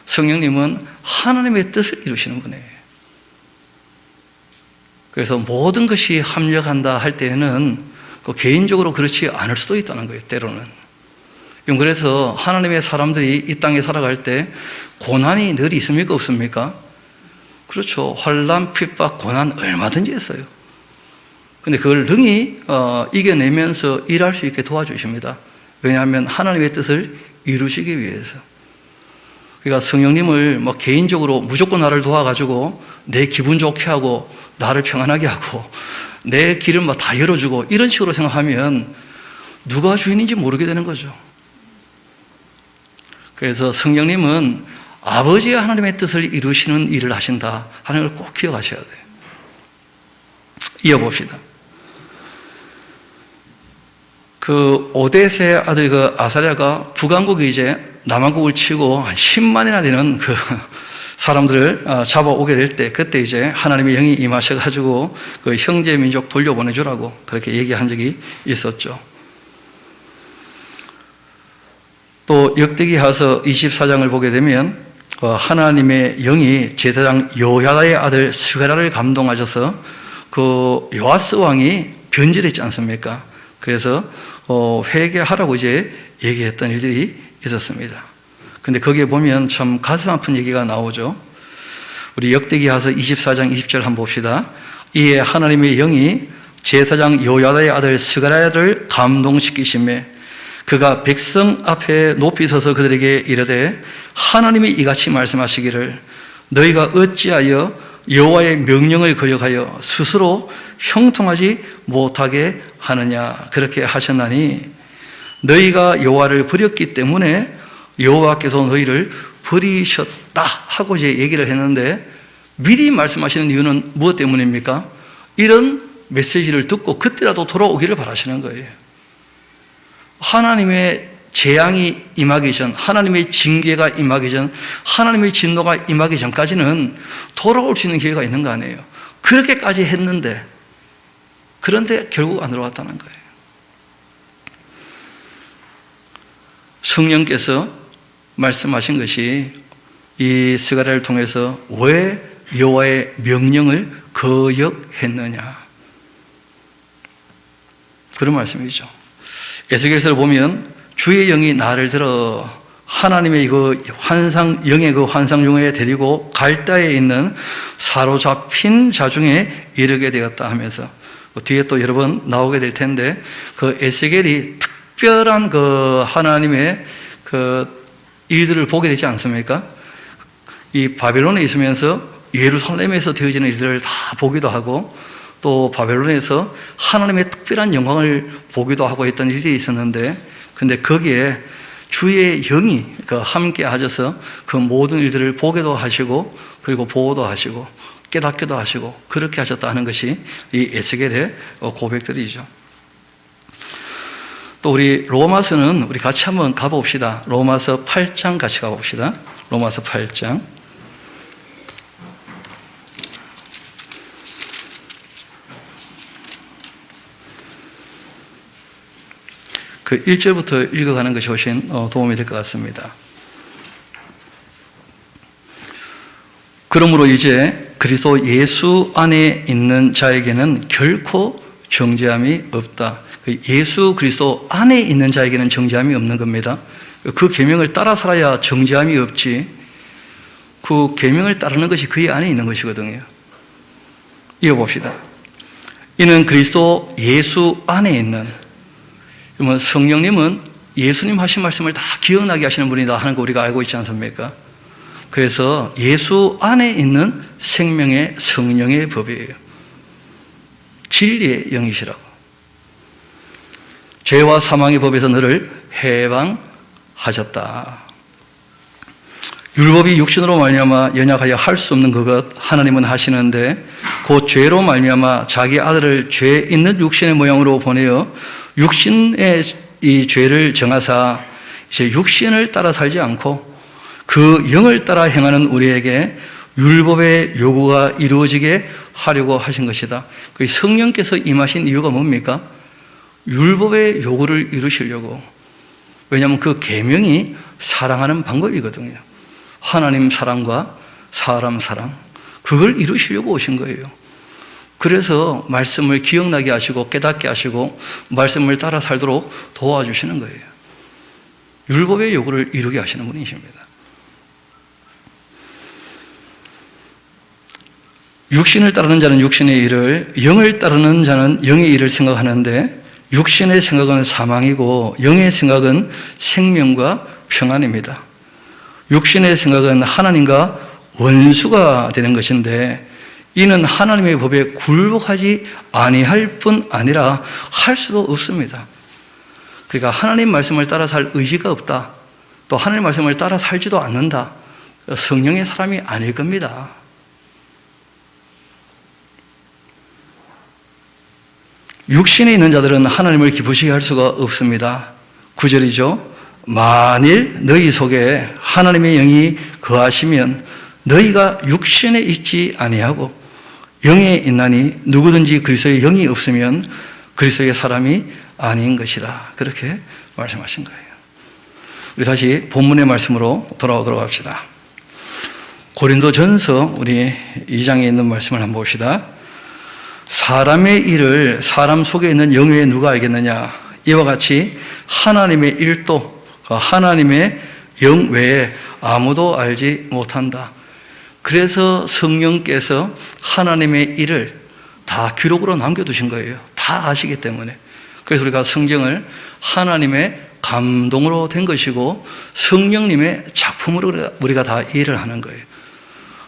성령님은 하나님의 뜻을 이루시는 분이에요. 그래서 모든 것이 합력한다 할 때에는 개인적으로 그렇지 않을 수도 있다는 거예요, 때로는. 그래서 하나님의 사람들이 이 땅에 살아갈 때 고난이 늘 있습니까, 없습니까? 그렇죠. 환난, 핍박, 고난 얼마든지 있어요. 근데 그걸 능히 이겨내면서 일할 수 있게 도와주십니다. 왜냐하면 하나님의 뜻을 이루시기 위해서. 그러니까 성령님을 개인적으로 무조건 나를 도와가지고 내 기분 좋게 하고 나를 평안하게 하고 내 길을 다 열어주고 이런 식으로 생각하면 누가 주인인지 모르게 되는 거죠. 그래서 성령님은 아버지가 하나님의 뜻을 이루시는 일을 하신다 하는 걸 꼭 기억하셔야 돼요. 이어봅시다. 그 오뎃의 아들 아사랴가 북왕국이 이제 남왕국을 치고 한 10만이나 되는 그 사람들을 잡아오게 될 때, 그때 이제 하나님의 영이 임하셔가지고 그 형제 민족 돌려보내주라고 그렇게 얘기한 적이 있었죠. 또 역대기하서 24장을 보게 되면 하나님의 영이 제사장 요야다의 아들 스가랴를 감동하셔서 그 요아스 왕이 변절했지 않습니까? 그래서 회개하라고 이제 얘기했던 일들이 있었습니다. 근데 거기에 보면 참 가슴 아픈 얘기가 나오죠. 우리 역대기하서 24장 20절 한번 봅시다. 이에 하나님의 영이 제사장 요야다의 아들 스가랴를 감동시키시매 그가 백성 앞에 높이 서서 그들에게 이르되 하나님이 이같이 말씀하시기를 너희가 어찌하여 여호와의 명령을 거역하여 스스로 형통하지 못하게 하느냐 그렇게 하셨나니 너희가 여호와를 버렸기 때문에 여호와께서 너희를 버리셨다 하고 이제 얘기를 했는데 미리 말씀하시는 이유는 무엇 때문입니까? 이런 메시지를 듣고 그때라도 돌아오기를 바라시는 거예요. 하나님의 재앙이 임하기 전, 하나님의 징계가 임하기 전, 하나님의 진노가 임하기 전까지는 돌아올 수 있는 기회가 있는 거 아니에요. 그렇게까지 했는데 그런데 결국 안 돌아왔다는 거예요. 성령께서 말씀하신 것이 이 스가랴를 통해서 왜 여호와의 명령을 거역했느냐 그런 말씀이죠. 에스겔서를 보면 주의 영이 나를 들어 하나님의 그 환상, 영의 그 환상 중에 데리고 갈대에 있는 사로잡힌 자 중에 이르게 되었다 하면서 뒤에 또 여러 번 나오게 될 텐데 그 에스겔이 특별한 그 하나님의 그 일들을 보게 되지 않습니까? 이 바벨론에 있으면서 예루살렘에서 되어지는 일들을 다 보기도 하고 또 바벨론에서 하나님의 특별한 영광을 보기도 하고 했던 일들이 있었는데 근데 거기에 주의 영이 함께 하셔서 그 모든 일들을 보게도 하시고 그리고 보호도 하시고 깨닫기도 하시고 그렇게 하셨다 하는 것이 이 에스겔의 고백들이죠. 또 우리 로마서는 우리 같이 한번 가봅시다. 로마서 8장 같이 가봅시다. 로마서 8장. 그 1절부터 읽어가는 것이 훨씬 도움이 될 것 같습니다. 그러므로 이제 그리스도 예수 안에 있는 자에게는 결코 정죄함이 없다. 예수 그리스도 안에 있는 자에게는 정죄함이 없는 겁니다. 그 계명을 따라 살아야 정죄함이 없지 그 계명을 따르는 것이 그의 안에 있는 것이거든요. 이어봅시다. 이는 그리스도 예수 안에 있는 그러면 성령님은 예수님 하신 말씀을 다 기억나게 하시는 분이다 하는 거 우리가 알고 있지 않습니까? 그래서 예수 안에 있는 생명의 성령의 법이에요. 진리의 영이시라고. 죄와 사망의 법에서 너를 해방하셨다. 율법이 육신으로 말미암아 연약하여 할 수 없는 그것 하나님은 하시는데 그 죄로 말미암아 자기 아들을 죄 있는 육신의 모양으로 보내어 육신의 이 죄를 정하사 이제 육신을 따라 살지 않고 그 영을 따라 행하는 우리에게 율법의 요구가 이루어지게 하려고 하신 것이다. 그 성령께서 임하신 이유가 뭡니까? 율법의 요구를 이루시려고. 왜냐하면 그 계명이 사랑하는 방법이거든요. 하나님 사랑과 사람 사랑, 그걸 이루시려고 오신 거예요. 그래서 말씀을 기억나게 하시고 깨닫게 하시고 말씀을 따라 살도록 도와주시는 거예요. 율법의 요구를 이루게 하시는 분이십니다. 육신을 따르는 자는 육신의 일을, 영을 따르는 자는 영의 일을 생각하는데 육신의 생각은 사망이고 영의 생각은 생명과 평안입니다. 육신의 생각은 하나님과 원수가 되는 것인데 이는 하나님의 법에 굴복하지 아니할 뿐 아니라 할 수도 없습니다. 그러니까 하나님 말씀을 따라 살 의지가 없다. 또 하나님 말씀을 따라 살지도 않는다. 성령의 사람이 아닐 겁니다. 육신에 있는 자들은 하나님을 기쁘시게 할 수가 없습니다. 9절이죠. 만일 너희 속에 하나님의 영이 거하시면 너희가 육신에 있지 아니하고 영에 있나니 누구든지 그리스도의 영이 없으면 그리스도의 사람이 아닌 것이다. 그렇게 말씀하신 거예요. 우리 다시 본문의 말씀으로 돌아오도록 합시다. 고린도전서 우리 2장에 있는 말씀을 한번 봅시다. 사람의 일을 사람 속에 있는 영외에 누가 알겠느냐? 이와 같이 하나님의 일도 하나님의 영 외에 아무도 알지 못한다. 그래서 성령께서 하나님의 일을 다 기록으로 남겨두신 거예요. 다 아시기 때문에. 그래서 우리가 성경을 하나님의 감동으로 된 것이고 성령님의 작품으로 우리가 다 이해를 하는 거예요.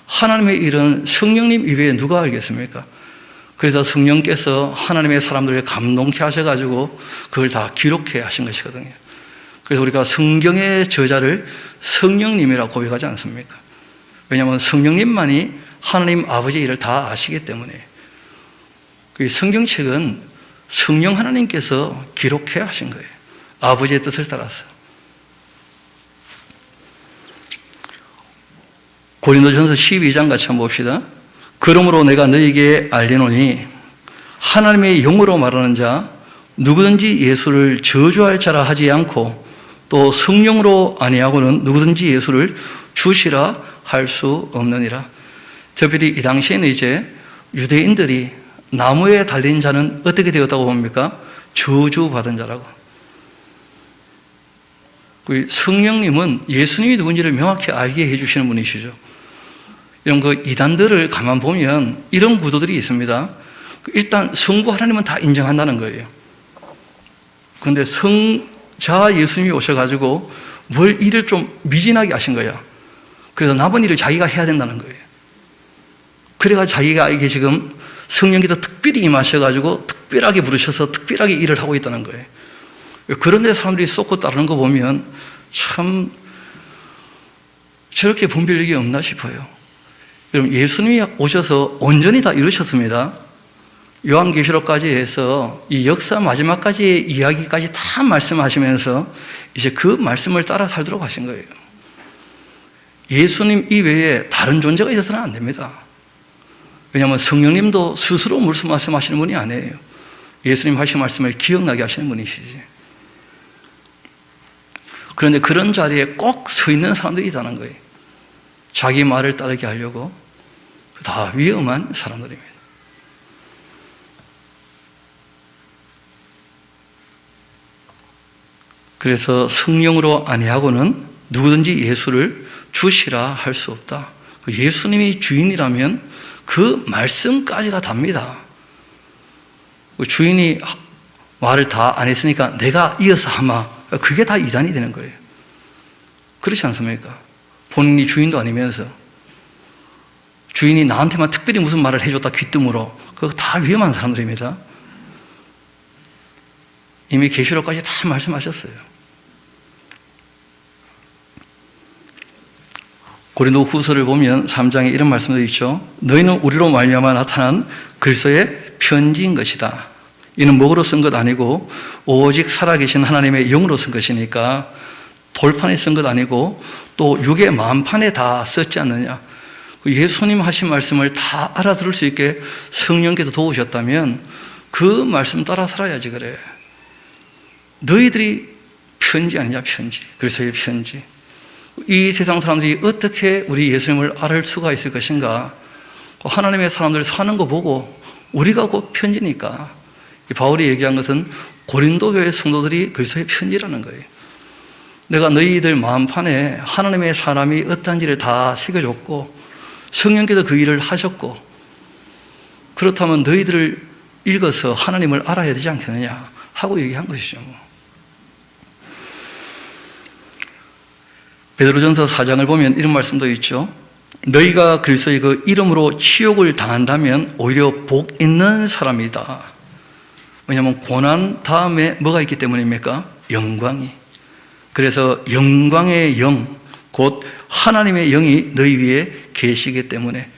하나님의 일은 성령님 이외에 누가 알겠습니까? 그래서 성령께서 하나님의 사람들을 감동케 하셔가지고 그걸 다 기록해 하신 것이거든요. 그래서 우리가 성경의 저자를 성령님이라고 고백하지 않습니까? 왜냐하면 성령님만이 하나님 아버지의 일을 다 아시기 때문에. 그 성경책은 성령 하나님께서 기록해 하신 거예요. 아버지의 뜻을 따라서. 고린도전서 12장 같이 한번 봅시다. 그러므로 내가 너희에게 알리노니 하나님의 영으로 말하는 자 누구든지 예수를 저주할 자라 하지 않고 또 성령으로 아니하고는 누구든지 예수를 주시라 할 수 없느니라. 특별히 이 당시에는 이제 유대인들이 나무에 달린 자는 어떻게 되었다고 봅니까? 저주받은 자라고. 성령님은 예수님이 누군지를 명확히 알게 해주시는 분이시죠. 이런 이단들을 가만 보면 이런 구도들이 있습니다. 일단 성부 하나님은 다 인정한다는 거예요. 그런데 성자 예수님이 오셔가지고 뭘 일을 좀 미진하게 하신 거야. 그래서 남은 일을 자기가 해야 된다는 거예요. 그래가 자기가 이게 지금 성령께서 특별히 임하셔가지고 특별하게 부르셔서 특별하게 일을 하고 있다는 거예요. 그런데 사람들이 쏟고 따르는 거 보면 참 저렇게 분별력이 없나 싶어요. 여러분, 예수님이 오셔서 온전히 다 이루셨습니다. 요한계시록까지 해서 이 역사 마지막까지의 이야기까지 다 말씀하시면서 이제 그 말씀을 따라 살도록 하신 거예요. 예수님 이외에 다른 존재가 있어서는 안 됩니다. 왜냐하면 성령님도 스스로 말씀하시는 분이 아니에요. 예수님 하신 말씀을 기억나게 하시는 분이시지. 그런데 그런 자리에 꼭 서 있는 사람들이 있다는 거예요. 자기 말을 따르게 하려고. 다 위험한 사람들입니다. 그래서 성령으로 아니하고는 누구든지 예수를 주시라 할 수 없다. 예수님이 주인이라면 그 말씀까지가 답니다. 주인이 말을 다 안 했으니까 내가 이어서 하마. 그게 다 이단이 되는 거예요. 그렇지 않습니까? 본인이 주인도 아니면서 주인이 나한테만 특별히 무슨 말을 해줬다 귀뜸으로. 그거 다 위험한 사람들입니다. 이미 계시록까지 다 말씀하셨어요. 고린도 후서를 보면 3장에 이런 말씀도 있죠. 너희는 우리로 말미암아 나타난 그리스도의 편지인 것이다. 이는 목으로 쓴 것 아니고 오직 살아계신 하나님의 영으로 쓴 것이니까 돌판에 쓴 것 아니고 또 육의 만판에 다 썼지 않느냐. 예수님 하신 말씀을 다 알아들을 수 있게 성령께서 도우셨다면 그 말씀 따라 살아야지 그래. 너희들이 편지 아니냐, 편지. 그리스도의 편지. 이 세상 사람들이 어떻게 우리 예수님을 알을 수가 있을 것인가? 하나님의 사람들 사는 거 보고 우리가 곧 편지니까. 바울이 얘기한 것은 고린도 교회 성도들이 그리스도의 편지라는 거예요. 내가 너희들 마음판에 하나님의 사람이 어떠한지를 다 새겨줬고 성령께서 그 일을 하셨고, 그렇다면 너희들을 읽어서 하나님을 알아야 되지 않겠느냐 하고 얘기한 것이죠. 베드로전서 4장을 보면 이런 말씀도 있죠. 너희가 그리스도의 그 이름으로 치욕을 당한다면 오히려 복 있는 사람이다. 왜냐하면 고난 다음에 뭐가 있기 때문입니까? 영광이. 그래서 영광의 영, 곧 하나님의 영이 너희 위에 계시기 때문에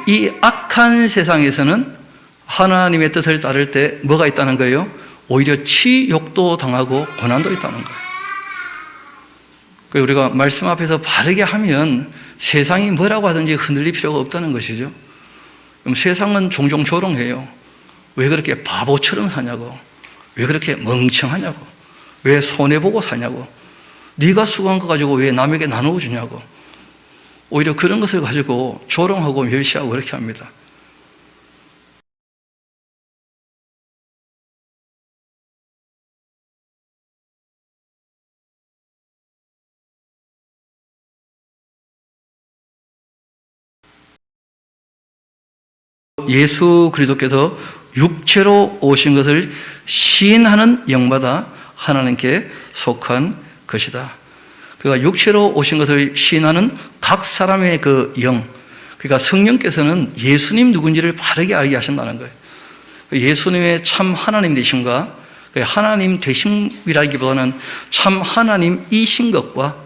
이 악한 세상에서는 하나님의 뜻을 따를 때 뭐가 있다는 거예요? 오히려 치욕도 당하고 고난도 있다는 거예요. 우리가 말씀 앞에서 바르게 하면 세상이 뭐라고 하든지 흔들릴 필요가 없다는 것이죠. 그럼 세상은 종종 조롱해요. 왜 그렇게 바보처럼 사냐고, 왜 그렇게 멍청하냐고, 왜 손해보고 사냐고, 네가 수고한 거 가지고 왜 남에게 나누어 주냐고. 오히려 그런 것을 가지고 조롱하고 멸시하고 그렇게 합니다. 예수 그리스도께서 육체로 오신 것을 시인하는 영마다 하나님께 속한 것이다. 그러니까 육체로 오신 것을 시인하는 각 사람의 그 영, 그러니까 성령께서는 예수님 누군지를 바르게 알게 하신다는 거예요. 예수님의 참 하나님 되심과 하나님 되심이라기보다는 참 하나님이신 것과,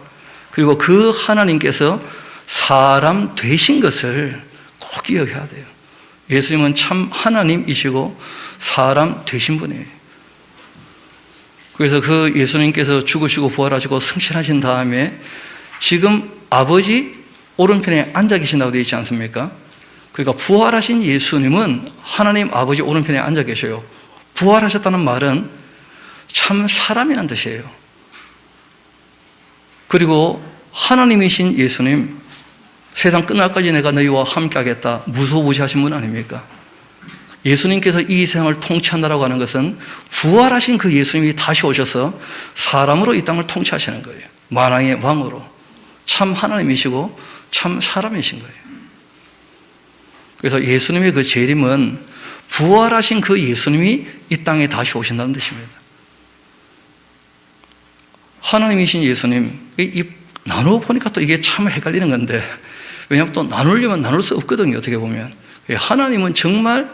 그리고 그 하나님께서 사람 되신 것을 꼭 기억해야 돼요. 예수님은 참 하나님이시고 사람 되신 분이에요. 그래서 그 예수님께서 죽으시고 부활하시고 승천하신 다음에 지금 아버지 오른편에 앉아 계신다고 되어 있지 않습니까? 그러니까 부활하신 예수님은 하나님 아버지 오른편에 앉아 계셔요. 부활하셨다는 말은 참 사람이라는 뜻이에요. 그리고 하나님이신 예수님, 세상 끝날까지 내가 너희와 함께 하겠다, 무소부지하신 분 아닙니까? 예수님께서 이 세상을 통치한다라고 하는 것은 부활하신 그 예수님이 다시 오셔서 사람으로 이 땅을 통치하시는 거예요. 만왕의 왕으로. 참 하나님이시고 참 사람이신 거예요. 그래서 예수님의 그 재림은 부활하신 그 예수님이 이 땅에 다시 오신다는 뜻입니다. 하나님이신 예수님, 나누어 보니까 또 이게 참 헷갈리는 건데, 왜냐하면 또 나누려면 나눌 수 없거든요, 어떻게 보면. 하나님은 정말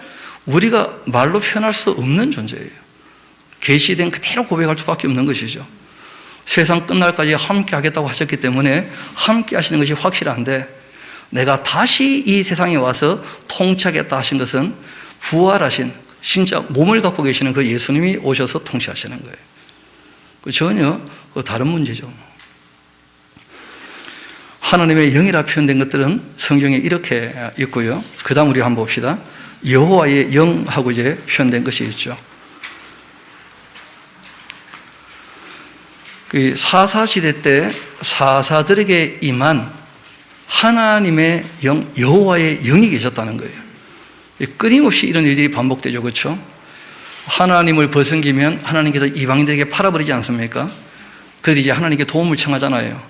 우리가 말로 표현할 수 없는 존재예요. 계시된 그대로 고백할 수밖에 없는 것이죠. 세상 끝날까지 함께 하겠다고 하셨기 때문에 함께 하시는 것이 확실한데, 내가 다시 이 세상에 와서 통치하겠다 하신 것은 부활하신 진짜 몸을 갖고 계시는 그 예수님이 오셔서 통치하시는 거예요. 전혀 다른 문제죠. 하나님의 영이라 표현된 것들은 성경에 이렇게 있고요. 그 다음 우리 한번 봅시다. 여호와의 영하고 이제 표현된 것이 있죠. 그 사사시대 때 사사들에게 임한 하나님의 영, 여호와의 영이 계셨다는 거예요. 끊임없이 이런 일들이 반복되죠, 그렇죠? 하나님을 벗은기면 하나님께서 이방인들에게 팔아버리지 않습니까? 그들이 이제 하나님께 도움을 청하잖아요.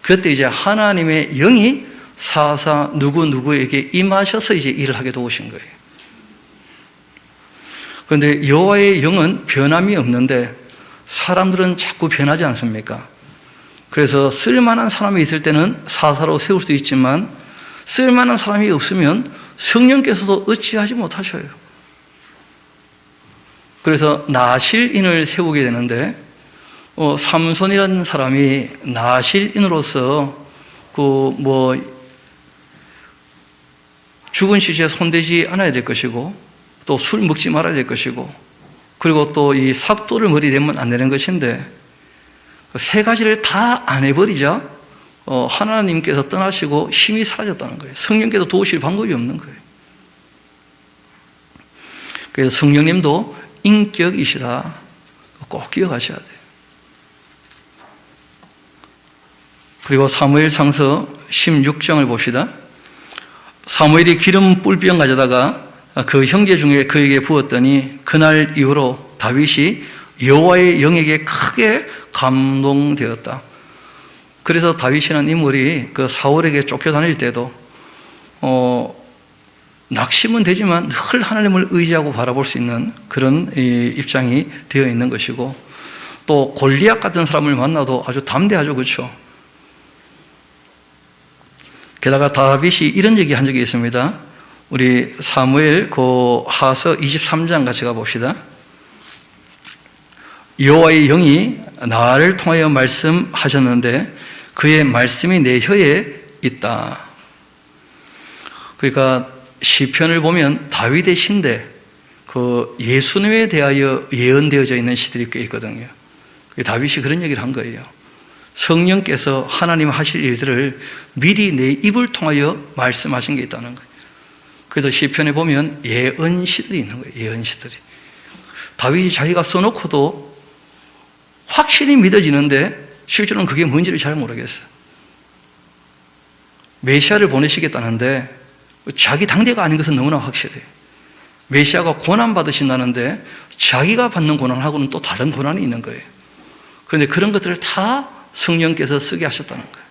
그때 이제 하나님의 영이 사사 누구에게 임하셔서 이제 일을 하게 도우신 거예요. 그런데 여호와의 영은 변함이 없는데 사람들은 자꾸 변하지 않습니까? 그래서 쓸만한 사람이 있을 때는 사사로 세울 수도 있지만 쓸만한 사람이 없으면 성령께서도 어찌하지 못하셔요. 그래서 나실인을 세우게 되는데 삼손이라는 사람이 나실인으로서 죽은 시체에 손대지 않아야 될 것이고, 또 술 먹지 말아야 될 것이고, 그리고 또 이 삭도를 머리에 대면 안 되는 것인데, 세 가지를 다 안 해버리자 하나님께서 떠나시고 힘이 사라졌다는 거예요. 성령께서 도우실 방법이 없는 거예요. 그래서 성령님도 인격이시다. 꼭 기억하셔야 돼요. 그리고 사무엘상서 16장을 봅시다. 사무엘이 기름 뿔병 가져다가 그 형제 중에 그에게 부었더니 그날 이후로 다윗이 여호와의 영에게 크게 감동되었다. 그래서 다윗이라는 인물이 그 사울에게 쫓겨다닐 때도 낙심은 되지만 늘 하나님을 의지하고 바라볼 수 있는 그런 입장이 되어 있는 것이고, 또 골리앗 같은 사람을 만나도 아주 담대하죠. 그렇죠? 게다가 다윗이 이런 얘기한 적이 있습니다. 우리 사무엘 하서 23장 같이 가봅시다. 여호와의 영이 나를 통하여 말씀하셨는데 그의 말씀이 내 혀에 있다. 그러니까 시편을 보면 다윗의 시인데 그 예수님에 대하여 예언되어져 있는 시들이 꽤 있거든요. 다윗이 그런 얘기를 한 거예요. 성령께서 하나님 하실 일들을 미리 내 입을 통하여 말씀하신 게 있다는 거예요. 그래서 시편에 보면 예언시들이 있는 거예요. 예언시들이. 다윗이 자기가 써놓고도 확실히 믿어지는데 실제로는 그게 뭔지를 잘 모르겠어요. 메시아를 보내시겠다는데 자기 당대가 아닌 것은 너무나 확실해요. 메시아가 고난받으신다는데 자기가 받는 고난하고는 또 다른 고난이 있는 거예요. 그런데 그런 것들을 다 성령께서 쓰게 하셨다는 거예요.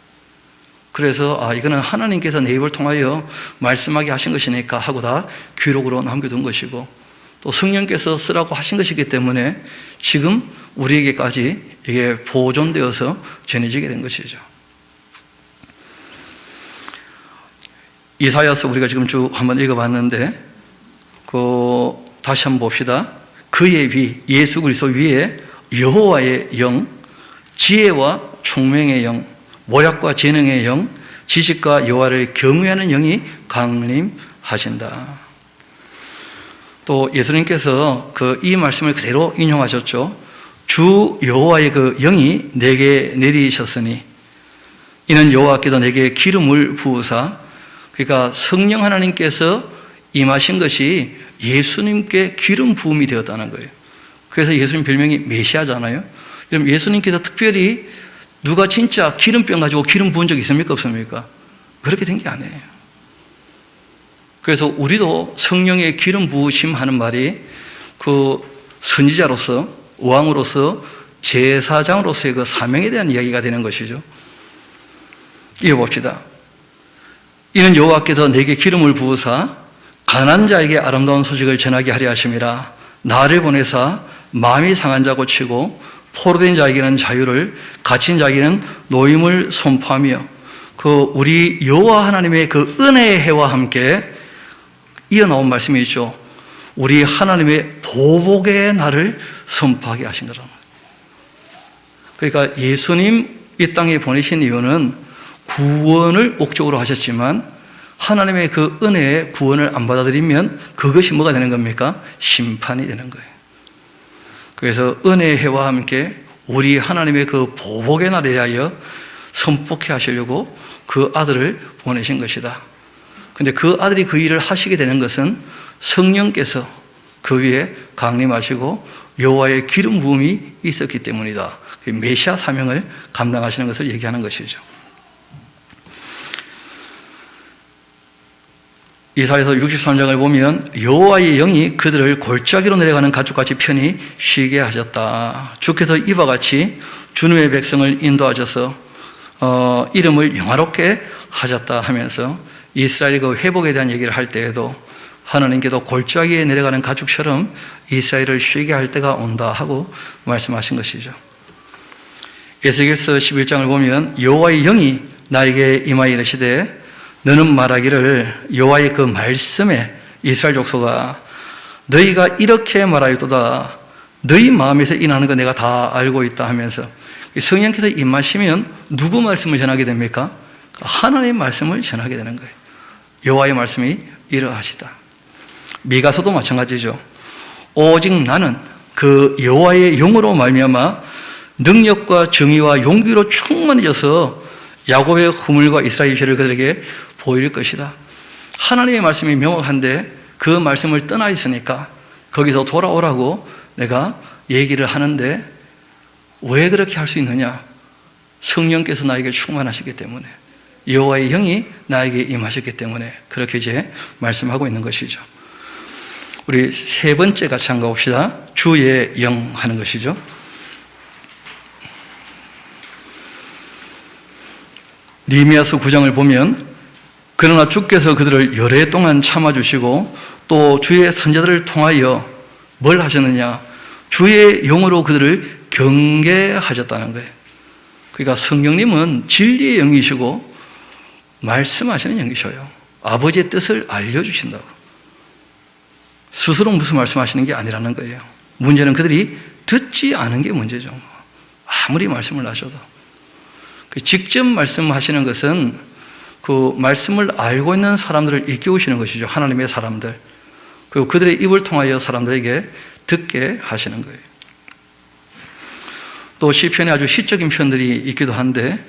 그래서 이거는 하나님께서 내 입을 통하여 말씀하게 하신 것이니까 하고 다 기록으로 남겨둔 것이고, 또 성령께서 쓰라고 하신 것이기 때문에 지금 우리에게까지 이게 보존되어서 전해지게 된 것이죠. 이사야서 우리가 지금 쭉 한번 읽어봤는데 다시 한번 봅시다. 그의 위, 예수 그리스도 위에 여호와의 영, 지혜와 총명의 영, 모략과 재능의 영, 지식과 여호와를 경외하는 영이 강림하신다. 또 예수님께서 이 말씀을 그대로 인용하셨죠. 주 여호와의 그 영이 내게 내리셨으니 이는 여호와께서 내게 기름을 부으사, 그러니까 성령 하나님께서 임하신 것이 예수님께 기름 부음이 되었다는 거예요. 그래서 예수님 별명이 메시아잖아요. 그럼 예수님께서 특별히 누가 진짜 기름병 가지고 기름 부은 적 있습니까? 없습니까? 그렇게 된 게 아니에요. 그래서 우리도 성령의 기름 부으심 하는 말이 그 선지자로서, 왕으로서, 제사장으로서의 그 사명에 대한 이야기가 되는 것이죠. 이어봅시다. 이는 여호와께서 내게 기름을 부으사 가난한 자에게 아름다운 소식을 전하게 하려 하심이라. 나를 보내사 마음이 상한 자 고치고 포로된 자에게는 자유를, 갇힌 자에게는 노임을 선포하며, 우리 여호와 하나님의 그 은혜의 해와 함께 이어 나온 말씀이 있죠. 우리 하나님의 보복의 날을 선포하게 하신 거라는 거예요. 그러니까 예수님 이 땅에 보내신 이유는 구원을 목적으로 하셨지만 하나님의 그 은혜의 구원을 안 받아들이면 그것이 뭐가 되는 겁니까? 심판이 되는 거예요. 그래서 은혜의 해와 함께 우리 하나님의 그 보복의 날에 대하여 선포케 하시려고 그 아들을 보내신 것이다. 그런데 그 아들이 그 일을 하시게 되는 것은 성령께서 그 위에 강림하시고 여호와의 기름 부음이 있었기 때문이다. 메시아 사명을 감당하시는 것을 얘기하는 것이죠. 이사야서 63장을 보면 여호와의 영이 그들을 골짜기로 내려가는 가축같이 편히 쉬게 하셨다. 주께서 이와 같이 주님의 백성을 인도하셔서 이름을 영화롭게 하셨다 하면서 이스라엘의 그 회복에 대한 얘기를 할 때에도 하나님께도 골짜기에 내려가는 가축처럼 이스라엘을 쉬게 할 때가 온다 하고 말씀하신 것이죠. 에스겔서 11장을 보면 여호와의 영이 나에게 임하여 이르시되 너는 말하기를 여호와의 그 말씀에 이스라엘 족속아 너희가 이렇게 말하였도다. 너희 마음에서 인하는 거 내가 다 알고 있다 하면서 성령께서 임하시면 누구 말씀을 전하게 됩니까? 하나님의 말씀을 전하게 되는 거예요. 여호와의 말씀이 이러하시다. 미가서도 마찬가지죠. 오직 나는 그 여호와의 영으로 말미암아 능력과 정의와 용기로 충만해져서 야곱의 허물과 이스라엘의 죄를 그들에게 보일 것이다. 하나님의 말씀이 명확한데 그 말씀을 떠나 있으니까 거기서 돌아오라고 내가 얘기를 하는데 왜 그렇게 할 수 있느냐? 성령께서 나에게 충만하시기 때문에, 여호와의 영이 나에게 임하셨기 때문에 그렇게 이제 말씀하고 있는 것이죠. 우리 세 번째 같이 한번 봅시다. 주의 영 하는 것이죠. 느헤미야서 9장을 보면 그러나 주께서 그들을 여러 동안 참아주시고 또 주의 선자들을 통하여 뭘 하셨느냐? 주의 영으로 그들을 경계하셨다는 거예요. 그러니까 성령님은 진리의 영이시고 말씀하시는 영이셔요. 아버지의 뜻을 알려주신다고. 스스로 무슨 말씀하시는 게 아니라는 거예요. 문제는 그들이 듣지 않은 게 문제죠. 아무리 말씀을 하셔도. 직접 말씀하시는 것은 그 말씀을 알고 있는 사람들을 일깨우시는 것이죠. 하나님의 사람들. 그리고 그들의 입을 통하여 사람들에게 듣게 하시는 거예요. 또 시편에 아주 시적인 편들이 있기도 한데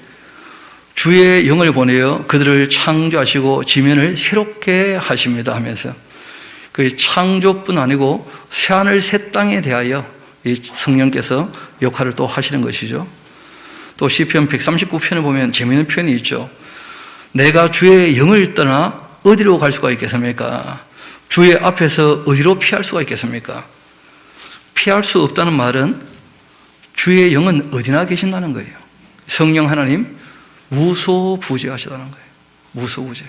주의 영을 보내어 그들을 창조하시고 지면을 새롭게 하십니다 하면서 그 창조뿐 아니고 새하늘 새 땅에 대하여 이 성령께서 역할을 또 하시는 것이죠. 또 시편 139편을 보면 재미있는 표현이 있죠. 내가 주의 영을 떠나 어디로 갈 수가 있겠습니까? 주의 앞에서 어디로 피할 수가 있겠습니까? 피할 수 없다는 말은 주의 영은 어디나 계신다는 거예요. 성령 하나님 무소부재하시다는 거예요. 무소부재.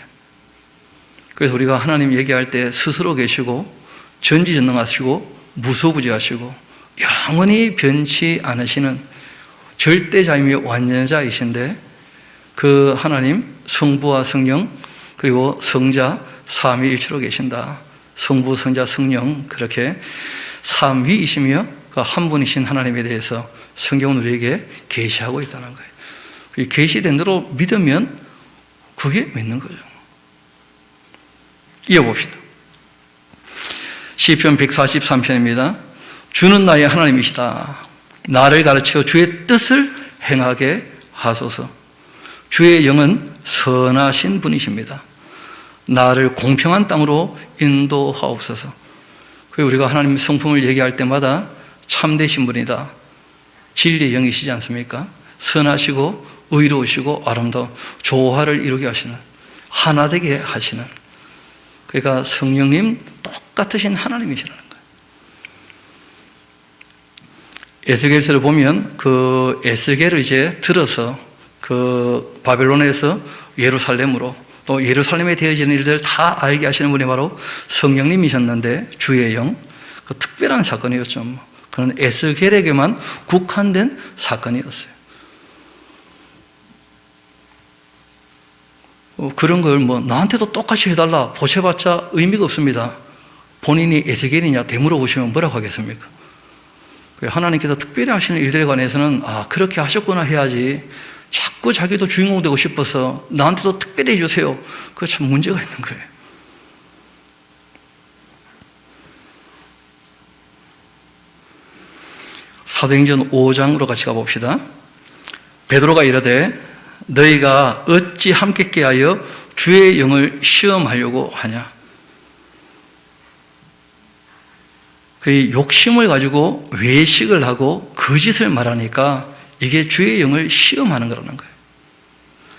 그래서 우리가 하나님 얘기할 때 스스로 계시고 전지전능하시고 무소부재하시고 영원히 변치 않으시는 절대자이며 완전자이신데 그 하나님 성부와 성령 그리고 성자 삼위일체로 계신다. 성부, 성자, 성령 그렇게 삼위이시며 그 한 분이신 하나님에 대해서 성경은 우리에게 계시하고 있다는 거예요. 계시된 대로 믿으면 그게 믿는 거죠. 이어봅시다. 시편 143편입니다. 주는 나의 하나님이시다. 나를 가르쳐 주의 뜻을 행하게 하소서. 주의 영은 선하신 분이십니다. 나를 공평한 땅으로 인도하옵소서. 그리고 우리가 하나님 성품을 얘기할 때마다 참되신 분이다. 진리의 영이시지 않습니까? 선하시고 의로우시고 아름다운 조화를 이루게 하시는, 하나 되게 하시는, 그러니까 성령님 똑같으신 하나님이시라는 거예요. 에스겔서를 보면 그 에스겔을 이제 들어서 그 바벨론에서 예루살렘으로 또 예루살렘에 되어지는 일들을 다 알게 하시는 분이 바로 성령님이셨는데 주의 영, 그 특별한 사건이었죠. 그런 에스겔에게만 국한된 사건이었어요. 그런 걸 나한테도 똑같이 해달라 보채봤자 의미가 없습니다. 본인이 에스겔이냐 되물어보시면 뭐라고 하겠습니까? 하나님께서 특별히 하시는 일들에 관해서는 그렇게 하셨구나 해야지 자꾸 자기도 주인공 되고 싶어서 나한테도 특별히 해주세요. 그거 참 문제가 있는 거예요. 사도행전 5장으로 같이 가봅시다. 베드로가 이르되 너희가 어찌 함께 깨하여 주의 영을 시험하려고 하냐? 그 욕심을 가지고 외식을 하고 거짓을 말하니까 이게 주의 영을 시험하는 거라는 거예요.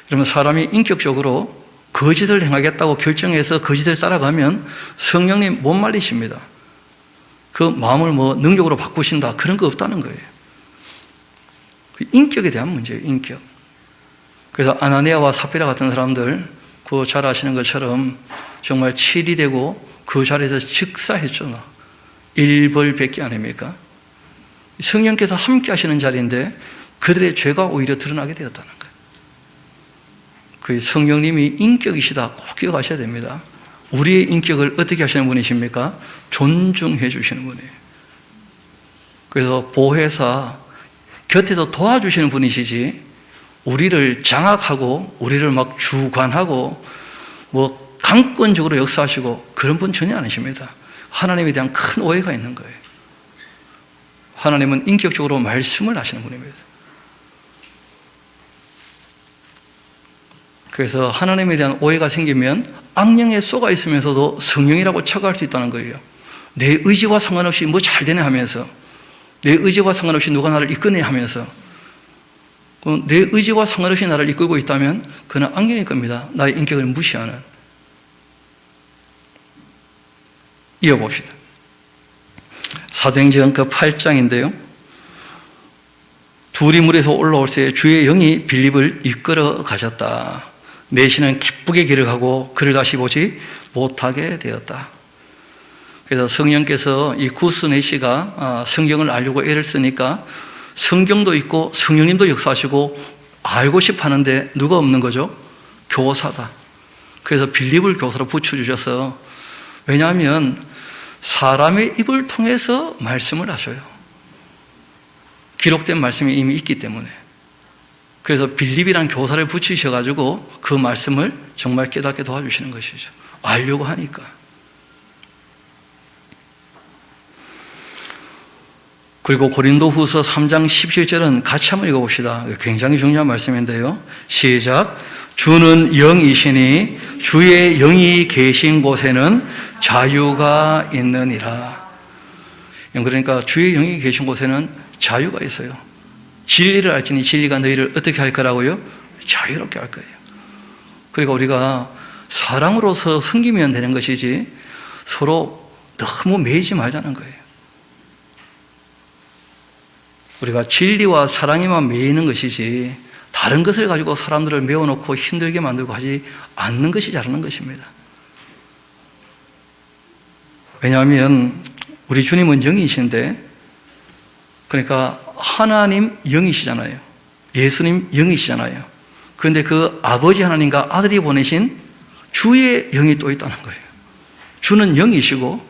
그러면 사람이 인격적으로 거짓을 행하겠다고 결정해서 거짓을 따라가면 성령님 못 말리십니다. 그 마음을 능력으로 바꾸신다 그런 거 없다는 거예요. 그 인격에 대한 문제예요. 인격. 그래서 아나니아와 삽비라 같은 사람들 그 잘 아시는 것처럼 정말 칠이 되고 그 자리에서 즉사했죠. 일벌백기 아닙니까? 성령께서 함께 하시는 자리인데 그들의 죄가 오히려 드러나게 되었다는 거예요. 그 성령님이 인격이시다 꼭 기억하셔야 됩니다. 우리의 인격을 어떻게 하시는 분이십니까? 존중해 주시는 분이에요. 그래서 보혜사 곁에서 도와주시는 분이시지 우리를 장악하고 우리를 막 주관하고 강권적으로 역사하시고 그런 분 전혀 아니십니다. 하나님에 대한 큰 오해가 있는 거예요. 하나님은 인격적으로 말씀을 하시는 분입니다. 그래서 하나님에 대한 오해가 생기면 악령에 쏘가 있으면서도 성령이라고 척할 수 있다는 거예요. 내 의지와 상관없이 뭐 잘 되네 하면서, 내 의지와 상관없이 누가 나를 이끄네 하면서, 내 의지와 상관없이 나를 이끌고 있다면 그는 악령일 겁니다. 나의 인격을 무시하는. 이어봅시다. 사도행전 그 8장인데요. 둘이 물에서 올라올 새 주의 영이 빌립을 이끌어 가셨다. 내시는 기쁘게 길을 가고 그를 다시 보지 못하게 되었다. 그래서 성령께서 이 구스 내시가 성경을 알려고 애를 쓰니까 성경도 있고 성령님도 역사하시고 알고 싶어 하는데 누가 없는 거죠? 교사다. 그래서 빌립을 교사로 붙여주셔서, 왜냐하면 사람의 입을 통해서 말씀을 하셔요. 기록된 말씀이 이미 있기 때문에. 그래서 빌립이라는 교사를 붙이셔가지고 그 말씀을 정말 깨닫게 도와주시는 것이죠. 알려고 하니까. 그리고 고린도후서 3장 17절은 같이 한번 읽어봅시다. 굉장히 중요한 말씀인데요. 시작. 주는 영이시니 주의 영이 계신 곳에는 자유가 있느니라. 그러니까 주의 영이 계신 곳에는 자유가 있어요. 진리를 알지니 진리가 너희를 어떻게 할 거라고요? 자유롭게 할 거예요. 그러니까 우리가 사랑으로서 섬기면 되는 것이지 서로 너무 매이지 말자는 거예요. 우리가 진리와 사랑에만 매이는 것이지 다른 것을 가지고 사람들을 메워놓고 힘들게 만들고 하지 않는 것이 잘하는 것입니다. 왜냐하면 우리 주님은 영이신데, 그러니까 하나님 영이시잖아요. 예수님 영이시잖아요. 그런데 그 아버지 하나님과 아들이 보내신 주의 영이 또 있다는 거예요. 주는 영이시고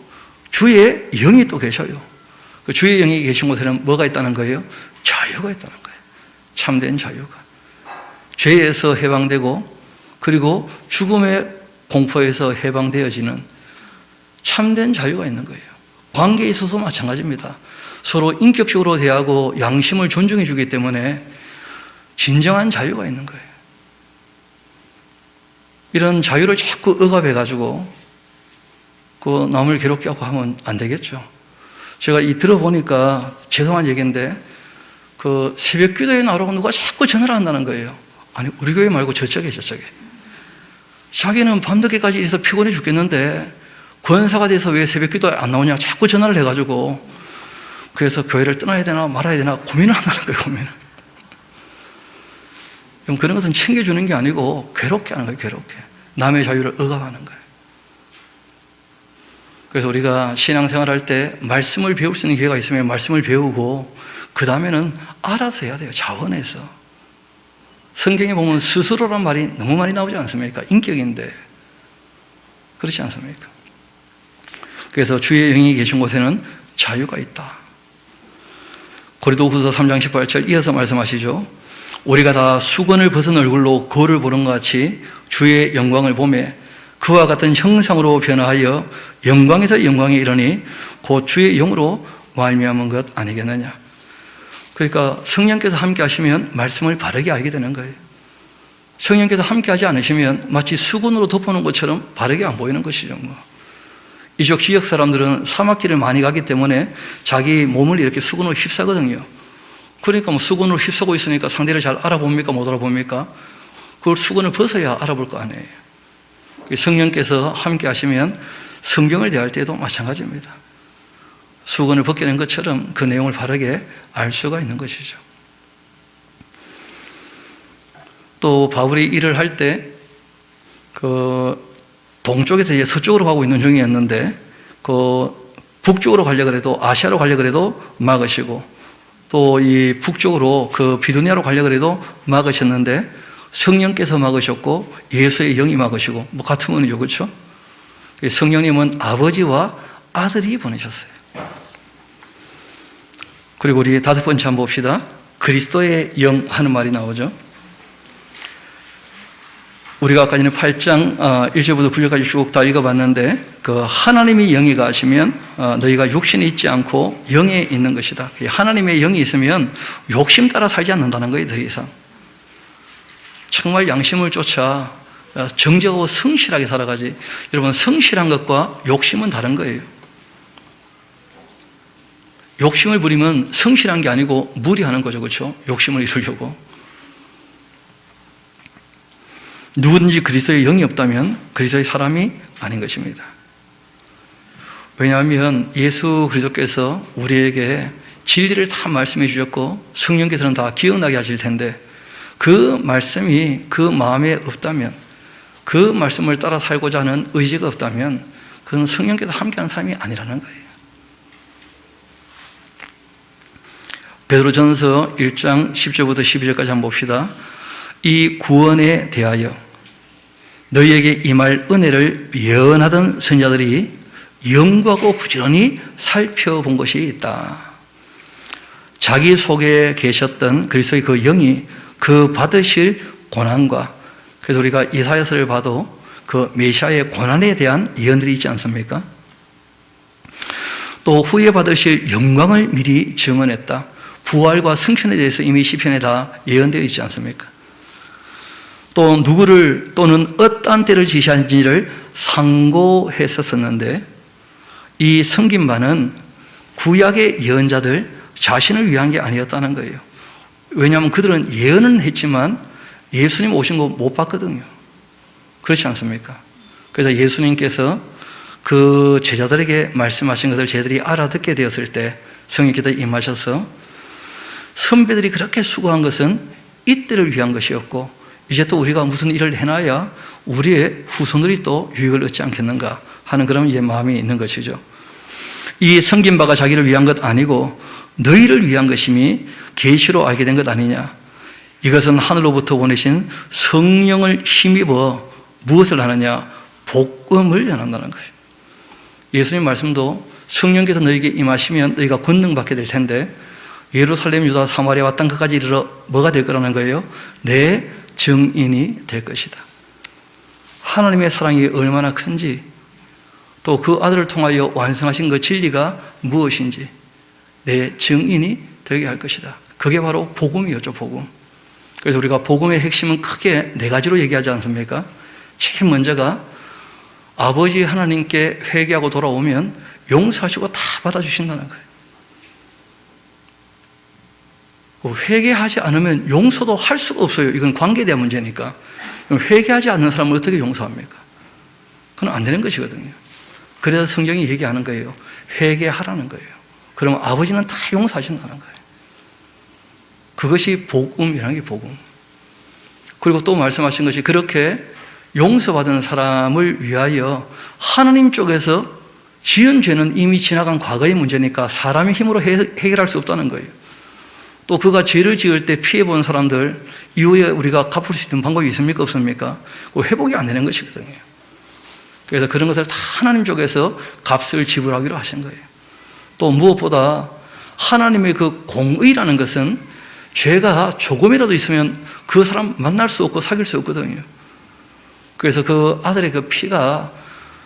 주의 영이 또 계셔요. 그 주의 영이 계신 곳에는 뭐가 있다는 거예요? 자유가 있다는 거예요. 참된 자유가. 죄에서 해방되고 그리고 죽음의 공포에서 해방되어지는 참된 자유가 있는 거예요. 관계에 있어서 마찬가지입니다. 서로 인격적으로 대하고 양심을 존중해 주기 때문에 진정한 자유가 있는 거예요. 이런 자유를 자꾸 억압해가지고 그 남을 괴롭게 하고 하면 안 되겠죠. 제가 들어보니까 죄송한 얘기인데 그 새벽 기도에 나오라고 누가 자꾸 전화를 한다는 거예요. 아니, 우리 교회 말고 저쪽에. 자기는 밤늦게까지 일해서 피곤해 죽겠는데 권사가 돼서 왜 새벽 기도에 안 나오냐 자꾸 전화를 해가지고, 그래서 교회를 떠나야 되나 말아야 되나 고민을 한다는 거예요. 고민을. 그런 것은 챙겨주는 게 아니고 괴롭게 하는 거예요. 괴롭게. 남의 자유를 억압하는 거예요. 그래서 우리가 신앙생활할 때 말씀을 배울 수 있는 기회가 있으면 말씀을 배우고 그 다음에는 알아서 해야 돼요. 자원해서. 성경에 보면 스스로란 말이 너무 많이 나오지 않습니까? 인격인데. 그렇지 않습니까? 그래서 주의 영이 계신 곳에는 자유가 있다. 고린도후서 3장 18절 이어서 말씀하시죠. 우리가 다 수건을 벗은 얼굴로 거울을 보는 것 같이 주의 영광을 보매 그와 같은 형상으로 변화하여 영광에서 영광에 이르니 곧 주의 영으로 말미암은 것 아니겠느냐. 그러니까 성령께서 함께 하시면 말씀을 바르게 알게 되는 거예요. 성령께서 함께 하지 않으시면 마치 수건으로 덮어놓은 것처럼 바르게 안 보이는 것이죠. 이쪽 지역 사람들은 사막길을 많이 가기 때문에 자기 몸을 이렇게 수건으로 휩싸거든요. 그러니까 수건으로 휩싸고 있으니까 상대를 잘 알아봅니까? 못 알아봅니까? 그걸 수건을 벗어야 알아볼 거 아니에요. 성령께서 함께 하시면 성경을 대할 때도 마찬가지입니다. 수건을 벗겨낸 것처럼 그 내용을 바르게 알 수가 있는 것이죠. 또 바울이 일을 할 때 동쪽에서 이제 서쪽으로 가고 있는 중이었는데 북쪽으로 가려고 해도 아시아로 가려고 해도 막으시고 또 이 북쪽으로 비두니아로 가려고 해도 막으셨는데 성령께서 막으셨고 예수의 영이 막으시고 같은 은이죠. 그렇죠? 성령님은 아버지와 아들이 보내셨어요. 그리고 우리 다섯 번째 한번 봅시다. 그리스도의 영 하는 말이 나오죠. 우리가 아까 전에 8장 1절부터 9절까지 쭉 다 읽어봤는데 하나님이 영이 가시면 너희가 육신이 있지 않고 영에 있는 것이다. 하나님의 영이 있으면 욕심 따라 살지 않는다는 거예요. 더 이상 정말 양심을 쫓아 정직하고 성실하게 살아가지. 여러분, 성실한 것과 욕심은 다른 거예요. 욕심을 부리면 성실한 게 아니고 무리하는 거죠. 그렇죠? 욕심을 이루려고. 누구든지 그리스도의 영이 없다면 그리스도의 사람이 아닌 것입니다. 왜냐하면 예수 그리스도께서 우리에게 진리를 다 말씀해 주셨고 성령께서는 다 기억나게 하실 텐데, 그 말씀이 그 마음에 없다면, 그 말씀을 따라 살고자 하는 의지가 없다면 그건 성령께서 함께하는 사람이 아니라는 거예요. 베드로전서 1장 10절부터 12절까지 한번 봅시다. 이 구원에 대하여 너희에게 임할 은혜를 예언하던 선지자들이 연구하고 부지런히 살펴본 것이 있다. 자기 속에 계셨던 그리스도의 그 영이 그 받으실 고난과, 그래서 우리가 이사야서를 봐도 그 메시아의 고난에 대한 예언들이 있지 않습니까? 또 후에 받으실 영광을 미리 증언했다. 부활과 승천에 대해서 이미 시편에 다 예언되어 있지 않습니까? 또 누구를 또는 어떠한 때를 지시하는지를 상고했었는데, 이 섬긴 바는 구약의 예언자들 자신을 위한 게 아니었다는 거예요. 왜냐하면 그들은 예언은 했지만 예수님 오신 거 못 봤거든요. 그렇지 않습니까? 그래서 예수님께서 그 제자들에게 말씀하신 것을 제자들이 알아듣게 되었을 때 성령께서 임하셔서 선배들이 그렇게 수고한 것은 이때를 위한 것이었고, 이제 또 우리가 무슨 일을 해놔야 우리의 후손들이 또 유익을 얻지 않겠는가 하는 그런 마음이 있는 것이죠. 이 섬긴 바가 자기를 위한 것 아니고 너희를 위한 것임이 계시로 알게 된 것 아니냐. 이것은 하늘로부터 보내신 성령을 힘입어 무엇을 하느냐? 복음을 전한다는 거예요. 예수님 말씀도 성령께서 너희에게 임하시면 너희가 권능 받게 될 텐데, 예루살렘, 유다, 사마리아와 땅끝까지 이르러 뭐가 될 거라는 거예요? 내 증인이 될 것이다. 하나님의 사랑이 얼마나 큰지, 또 그 아들을 통하여 완성하신 그 진리가 무엇인지 내 증인이 되게 할 것이다. 그게 바로 복음이었죠, 복음. 그래서 우리가 복음의 핵심은 크게 네 가지로 얘기하지 않습니까? 제일 먼저가 아버지 하나님께 회개하고 돌아오면 용서하시고 다 받아주신다는 거예요. 회개하지 않으면 용서도 할 수가 없어요. 이건 관계에 대한 문제니까. 회개하지 않는 사람을 어떻게 용서합니까? 그건 안 되는 것이거든요. 그래서 성경이 얘기하는 거예요. 회개하라는 거예요. 그러면 아버지는 다 용서하신다는 거예요. 그것이 복음이라는 게 복음. 그리고 또 말씀하신 것이, 그렇게 용서받은 사람을 위하여 하나님 쪽에서 지은 죄는 이미 지나간 과거의 문제니까 사람의 힘으로 해결할 수 없다는 거예요. 또 그가 죄를 지을 때 피해본 사람들 이후에 우리가 갚을 수 있는 방법이 있습니까? 없습니까? 회복이 안 되는 것이거든요. 그래서 그런 것을 다 하나님 쪽에서 값을 지불하기로 하신 거예요. 또 무엇보다 하나님의 그 공의라는 것은 죄가 조금이라도 있으면 그 사람 만날 수 없고 사귈 수 없거든요. 그래서 그 아들의 그 피가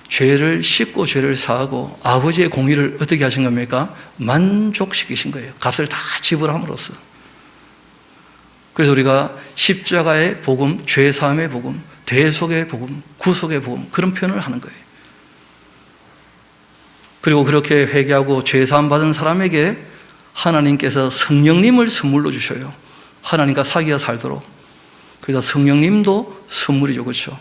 죄를 씻고 죄를 사하고 아버지의 공의를 어떻게 하신 겁니까? 만족시키신 거예요. 값을 다 지불함으로써. 그래서 우리가 십자가의 복음, 죄 사함의 복음, 대속의 복음, 구속의 복음, 그런 표현을 하는 거예요. 그리고 그렇게 회개하고 죄 사함 받은 사람에게 하나님께서 성령님을 선물로 주셔요. 하나님과 사귀어 살도록. 그래서 성령님도 선물이죠. 그렇죠?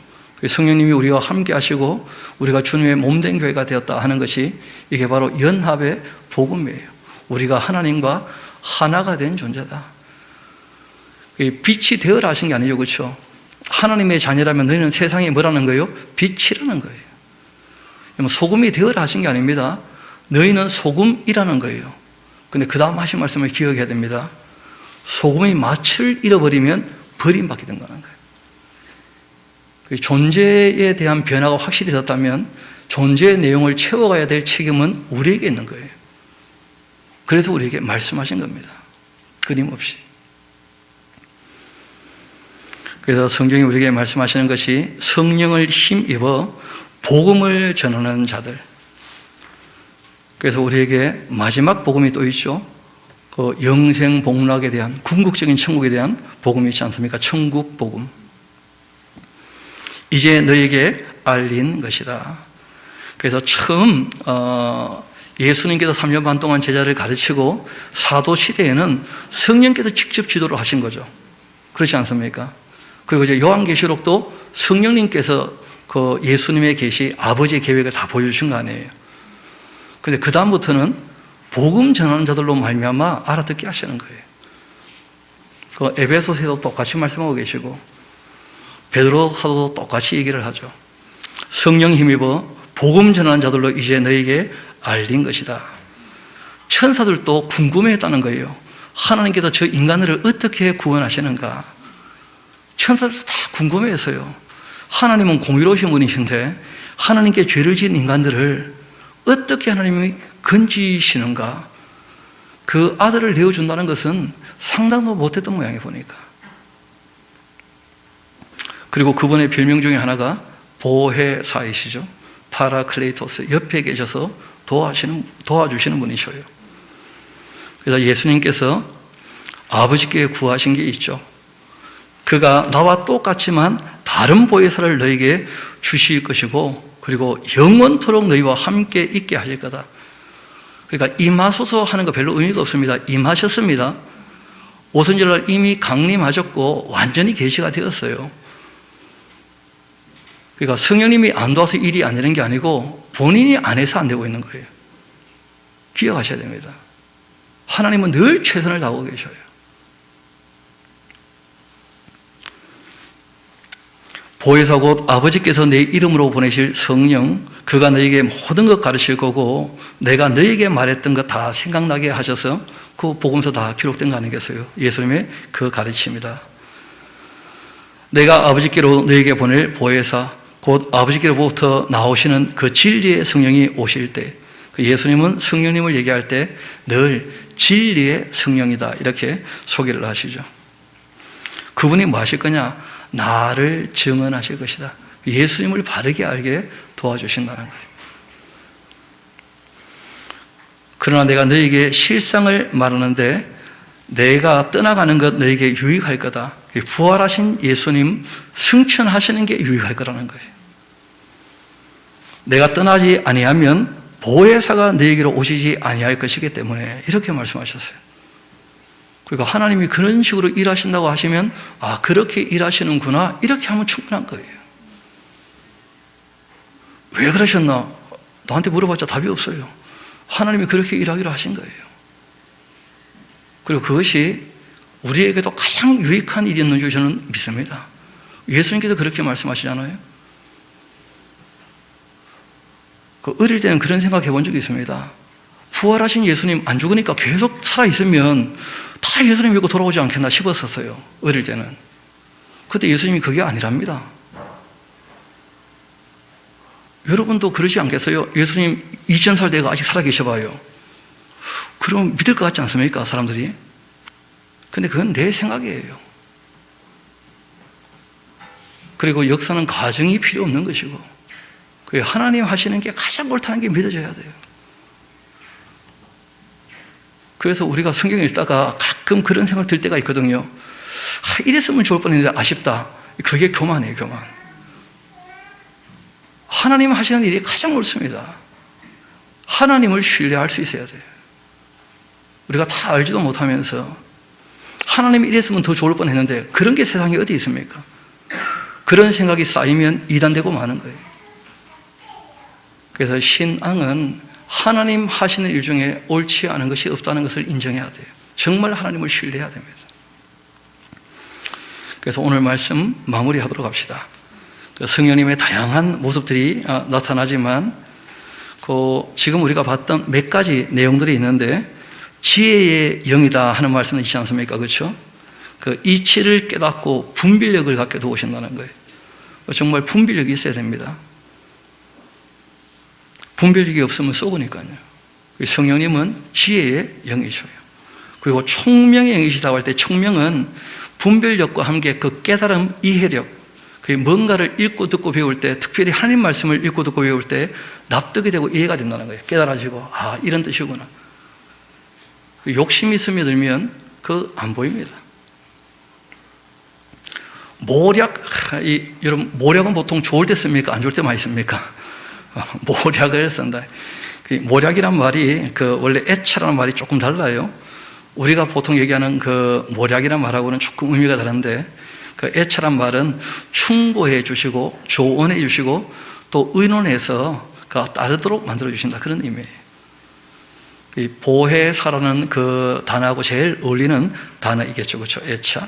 성령님이 우리와 함께 하시고 우리가 주님의 몸된 교회가 되었다 하는 것이, 이게 바로 연합의 복음이에요. 우리가 하나님과 하나가 된 존재다. 빛이 되어라 하신 게 아니죠. 그렇죠? 하나님의 자녀라면 너희는 세상에 뭐라는 거예요? 빛이라는 거예요. 소금이 되어라 하신 게 아닙니다. 너희는 소금이라는 거예요. 근데 그 다음 하신 말씀을 기억해야 됩니다. 소금이 맛을 잃어버리면 버림받게 된다는 거예요. 존재에 대한 변화가 확실히 됐다면 존재의 내용을 채워가야 될 책임은 우리에게 있는 거예요. 그래서 우리에게 말씀하신 겁니다. 끊임없이. 그래서 성경이 우리에게 말씀하시는 것이 성령을 힘입어 복음을 전하는 자들. 그래서 우리에게 마지막 복음이 또 있죠. 그 영생 복락에 대한, 궁극적인 천국에 대한 복음이 있지 않습니까? 천국 복음. 이제 너에게 알린 것이다. 그래서 처음 예수님께서 3년 반 동안 제자를 가르치고 사도 시대에는 성령께서 직접 지도를 하신 거죠. 그렇지 않습니까? 그리고 이제 요한계시록도 성령님께서 그 예수님의 계시, 아버지의 계획을 다 보여주신 거 아니에요. 그런데 그 다음부터는 복음 전하는 자들로 말미암아 알아듣게 하시는 거예요. 그 에베소서에도 똑같이 말씀하고 계시고 베드로 사도도 똑같이 얘기를 하죠. 성령 힘입어 복음 전하는 자들로 이제 너에게 알린 것이다. 천사들도 궁금해했다는 거예요. 하나님께서 저 인간들을 어떻게 구원하시는가? 천사들도 다 궁금해했어요. 하나님은 공의로우신 분이신데 하나님께 죄를 지은 인간들을 어떻게 하나님이 건지시는가? 그 아들을 내어준다는 것은 상상도 못했던 모양이 보니까. 그리고 그분의 별명 중에 하나가 보혜사이시죠. 파라클레이토스, 옆에 계셔서 도와주시는 분이셔요. 그래서 예수님께서 아버지께 구하신 게 있죠. 그가 나와 똑같지만 다른 보혜사를 너에게 주실 것이고 그리고 영원토록 너희와 함께 있게 하실 거다. 그러니까 임하소서 하는 거 별로 의미가 없습니다. 임하셨습니다. 오순절날 이미 강림하셨고 완전히 계시가 되었어요. 그러니까 성령님이 안 도와서 일이 안 되는 게 아니고 본인이 안 해서 안 되고 있는 거예요. 기억하셔야 됩니다. 하나님은 늘 최선을 다하고 계셔요. 보혜사 곧 아버지께서 내 이름으로 보내실 성령, 그가 너에게 모든 것 가르칠 거고 내가 너에게 말했던 것 다 생각나게 하셔서 그 복음서 다 기록된 거 아니겠어요? 예수님의 그 가르침이다. 내가 아버지께로 너에게 보낼 보혜사 곧 아버지께로부터 나오시는 그 진리의 성령이 오실 때, 예수님은 성령님을 얘기할 때 늘 진리의 성령이다 이렇게 소개를 하시죠. 그분이 뭐 하실 거냐? 나를 증언하실 것이다. 예수님을 바르게 알게 도와주신다는 거예요. 그러나 내가 너에게 실상을 말하는데 내가 떠나가는 것 너에게 유익할 거다. 부활하신 예수님 승천하시는 게 유익할 거라는 거예요. 내가 떠나지 아니하면 보혜사가 너에게로 오시지 아니할 것이기 때문에 이렇게 말씀하셨어요. 그러니까 하나님이 그런 식으로 일하신다고 하시면 아, 그렇게 일하시는구나 이렇게 하면 충분한 거예요. 왜 그러셨나? 나한테 물어봤자 답이 없어요. 하나님이 그렇게 일하기로 하신 거예요. 그리고 그것이 우리에게도 가장 유익한 일이었는 줄 저는 믿습니다. 예수님께서 그렇게 말씀하시잖아요. 어릴 때는 그런 생각해 본 적이 있습니다. 부활하신 예수님 안 죽으니까 계속 살아있으면 다 예수님 믿고 돌아오지 않겠나 싶었었어요. 어릴 때는. 그런데 예수님이 그게 아니랍니다. 여러분도 그러지 않겠어요? 예수님 2000살 되고 아직 살아계셔 봐요. 그럼 믿을 것 같지 않습니까? 사람들이. 근데 그건 내 생각이에요. 그리고 역사는 가정이 필요 없는 것이고 하나님 하시는 게 가장 옳다는 게 믿어져야 돼요. 그래서 우리가 성경 읽다가 가끔 그런 생각 들 때가 있거든요. 이랬으면 좋을 뻔했는데 아쉽다. 그게 교만이에요, 교만. 하나님 하시는 일이 가장 옳습니다. 하나님을 신뢰할 수 있어야 돼요. 우리가 다 알지도 못하면서 하나님이 이랬으면 더 좋을 뻔했는데 그런 게 세상에 어디 있습니까? 그런 생각이 쌓이면 이단되고 마는 거예요. 그래서 신앙은 하나님 하시는 일 중에 옳지 않은 것이 없다는 것을 인정해야 돼요. 정말 하나님을 신뢰해야 됩니다. 그래서 오늘 말씀 마무리하도록 합시다. 성령님의 다양한 모습들이 나타나지만 지금 우리가 봤던 몇 가지 내용들이 있는데 지혜의 영이다 하는 말씀은 있지 않습니까? 그렇죠? 그 이치를 깨닫고 분별력을 갖게 도우신다는 거예요. 정말 분별력이 있어야 됩니다. 분별력이 없으면 쏘으니까요. 성령님은 지혜의 영이셔요. 그리고 총명의 영이시다고 할 때 총명은 분별력과 함께 그 깨달음, 이해력, 뭔가를 읽고 듣고 배울 때, 특별히 하나님 말씀을 읽고 듣고 배울 때 납득이 되고 이해가 된다는 거예요. 깨달아지고 아, 이런 뜻이구나. 욕심이 스며들면 안 보입니다. 여러분, 모략은 보통 좋을 때 씁니까? 안 좋을 때 많이 씁니까? 모략을 쓴다. 그 모략이란 말이 원래 애차라는 말이 조금 달라요. 우리가 보통 얘기하는 모략이란 말하고는 조금 의미가 다른데, 애차란 말은 충고해 주시고 조언해 주시고 또 의논해서 따르도록 만들어 주신다, 그런 의미예요. 보혜사라는 단어하고 제일 어울리는 단어이겠죠, 그렇죠? 애차.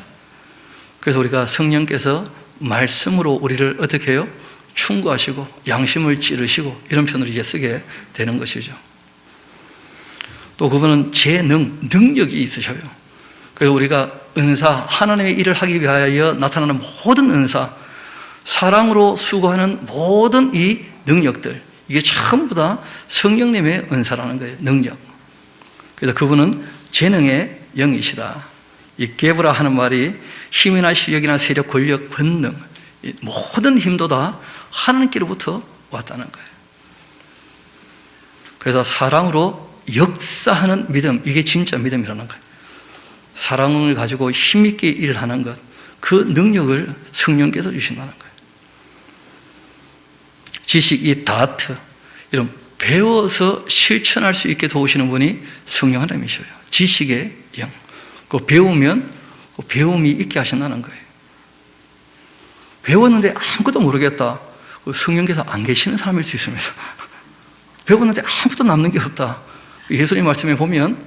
그래서 우리가 성령께서 말씀으로 우리를 어떻게 해요? 충고하시고 양심을 찌르시고 이런 표현을 이제 쓰게 되는 것이죠. 또 그분은 능력이 있으셔요. 그래서 우리가 은사, 하나님의 일을 하기 위하여 나타나는 모든 은사, 사랑으로 수고하는 모든 이 능력들, 이게 전부 다 성령님의 은사라는 거예요. 능력. 그래서 그분은 재능의 영이시다. 이 게브라 하는 말이 힘이나 실력이나 세력, 권력, 권능, 모든 힘도 다 하나님께로부터 왔다는 거예요. 그래서 사랑으로 역사하는 믿음, 이게 진짜 믿음이라는 거예요. 사랑을 가지고 힘있게 일을 하는 것, 그 능력을 성령께서 주신다는 거예요. 지식, 이 다트, 이런 배워서 실천할 수 있게 도우시는 분이 성령 하나님이셔요. 지식의 영. 배우면 배움이 있게 하신다는 거예요. 배웠는데 아무것도 모르겠다. 성령께서 안 계시는 사람일 수 있습니다. 배웠는데 아무것도 남는 게 없다. 예수님 말씀에 보면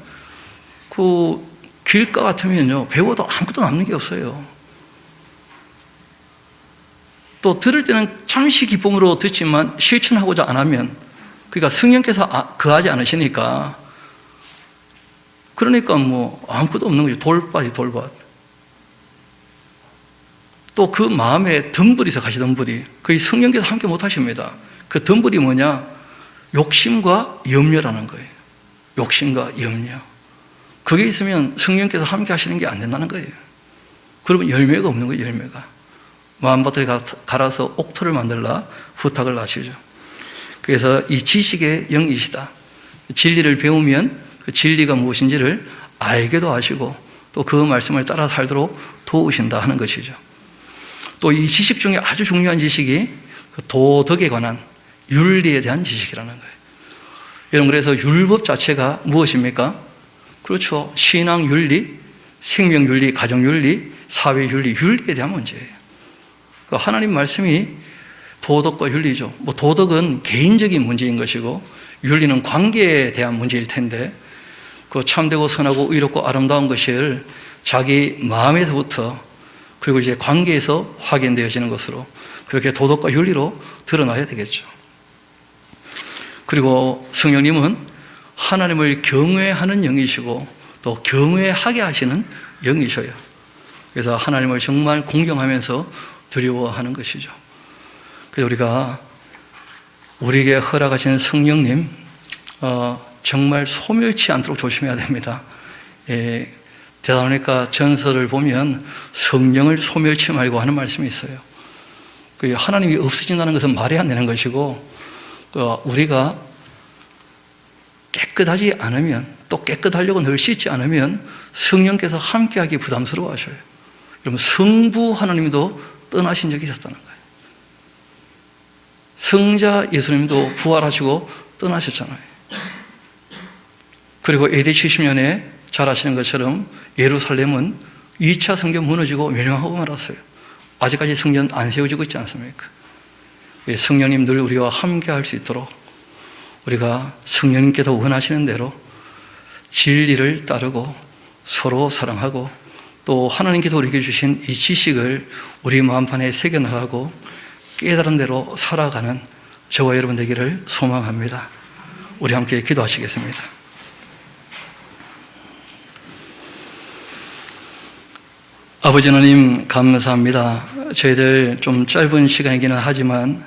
길가 같으면요, 배워도 아무것도 남는 게 없어요. 또 들을 때는 잠시 기쁨으로 듣지만 실천하고자 안 하면, 그러니까 성령께서 거하지 않으시니까, 그러니까 아무것도 없는 거죠. 돌밭이 돌밭. 또 그 마음에 덤불이서 가시덤불이, 그게 성령께서 함께 못 하십니다. 그 덤불이 뭐냐? 욕심과 염려라는 거예요. 욕심과 염려. 그게 있으면 성령께서 함께 하시는 게 안 된다는 거예요. 그러면 열매가 없는 거예요, 열매가. 마음밭을 갈아서 옥토를 만들라 부탁을 하시죠. 그래서 이 지식의 영이시다. 진리를 배우면 그 진리가 무엇인지를 알게도 하시고 또 그 말씀을 따라 살도록 도우신다 하는 것이죠. 또 이 지식 중에 아주 중요한 지식이 도덕에 관한, 윤리에 대한 지식이라는 거예요. 여러분, 그래서 율법 자체가 무엇입니까? 그렇죠. 신앙 윤리, 생명 윤리, 가정 윤리, 사회 윤리, 윤리에 대한 문제예요. 하나님 말씀이 도덕과 윤리죠. 도덕은 개인적인 문제인 것이고 윤리는 관계에 대한 문제일 텐데, 참되고 선하고 의롭고 아름다운 것을 자기 마음에서부터, 그리고 이제 관계에서 확인되어지는 것으로, 그렇게 도덕과 윤리로 드러나야 되겠죠. 그리고 성령님은 하나님을 경외하는 영이시고 또 경외하게 하시는 영이셔요. 그래서 하나님을 정말 공경하면서 두려워하는 것이죠. 그래서 우리가 우리에게 허락하신 성령님 정말 소멸치 않도록 조심해야 됩니다. 대단하니까 전설을 보면 성령을 소멸치 말고 하는 말씀이 있어요. 하나님이 없어진다는 것은 말이 안 되는 것이고, 우리가 깨끗하지 않으면, 또 깨끗하려고 늘 씻지 않으면 성령께서 함께하기 부담스러워 하셔요. 여러분, 성부 하나님도 떠나신 적이 있었다는 거예요. 성자 예수님도 부활하시고 떠나셨잖아요. 그리고 AD 70년에 잘 아시는 것처럼 예루살렘은 2차 성전 무너지고 멸망하고 말았어요. 아직까지 성전 안 세워지고 있지 않습니까? 성령님 늘 우리와 함께 할 수 있도록 우리가 성령님께서 원하시는 대로 진리를 따르고 서로 사랑하고 또 하나님께서 우리에게 주신 이 지식을 우리 마음판에 새겨나가고 깨달은 대로 살아가는 저와 여러분 되기를 소망합니다. 우리 함께 기도하시겠습니다. 아버지 하나님, 감사합니다. 저희들 좀 짧은 시간이기는 하지만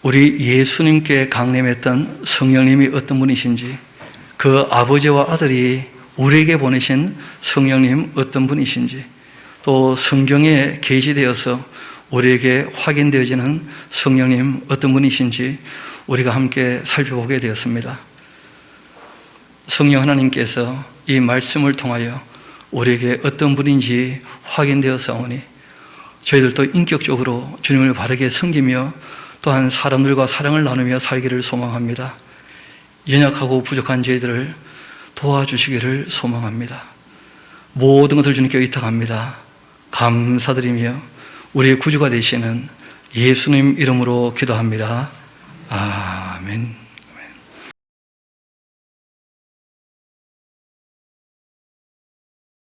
우리 예수님께 강림했던 성령님이 어떤 분이신지, 그 아버지와 아들이 우리에게 보내신 성령님 어떤 분이신지, 또 성경에 계시되어서 우리에게 확인되어지는 성령님 어떤 분이신지 우리가 함께 살펴보게 되었습니다. 성령 하나님께서 이 말씀을 통하여 우리에게 어떤 분인지 확인되어 사오니 저희들도 인격적으로 주님을 바르게 섬기며 또한 사람들과 사랑을 나누며 살기를 소망합니다. 연약하고 부족한 저희들을 도와주시기를 소망합니다. 모든 것을 주님께 의탁합니다. 감사드리며 우리의 구주가 되시는 예수님 이름으로 기도합니다. 아멘.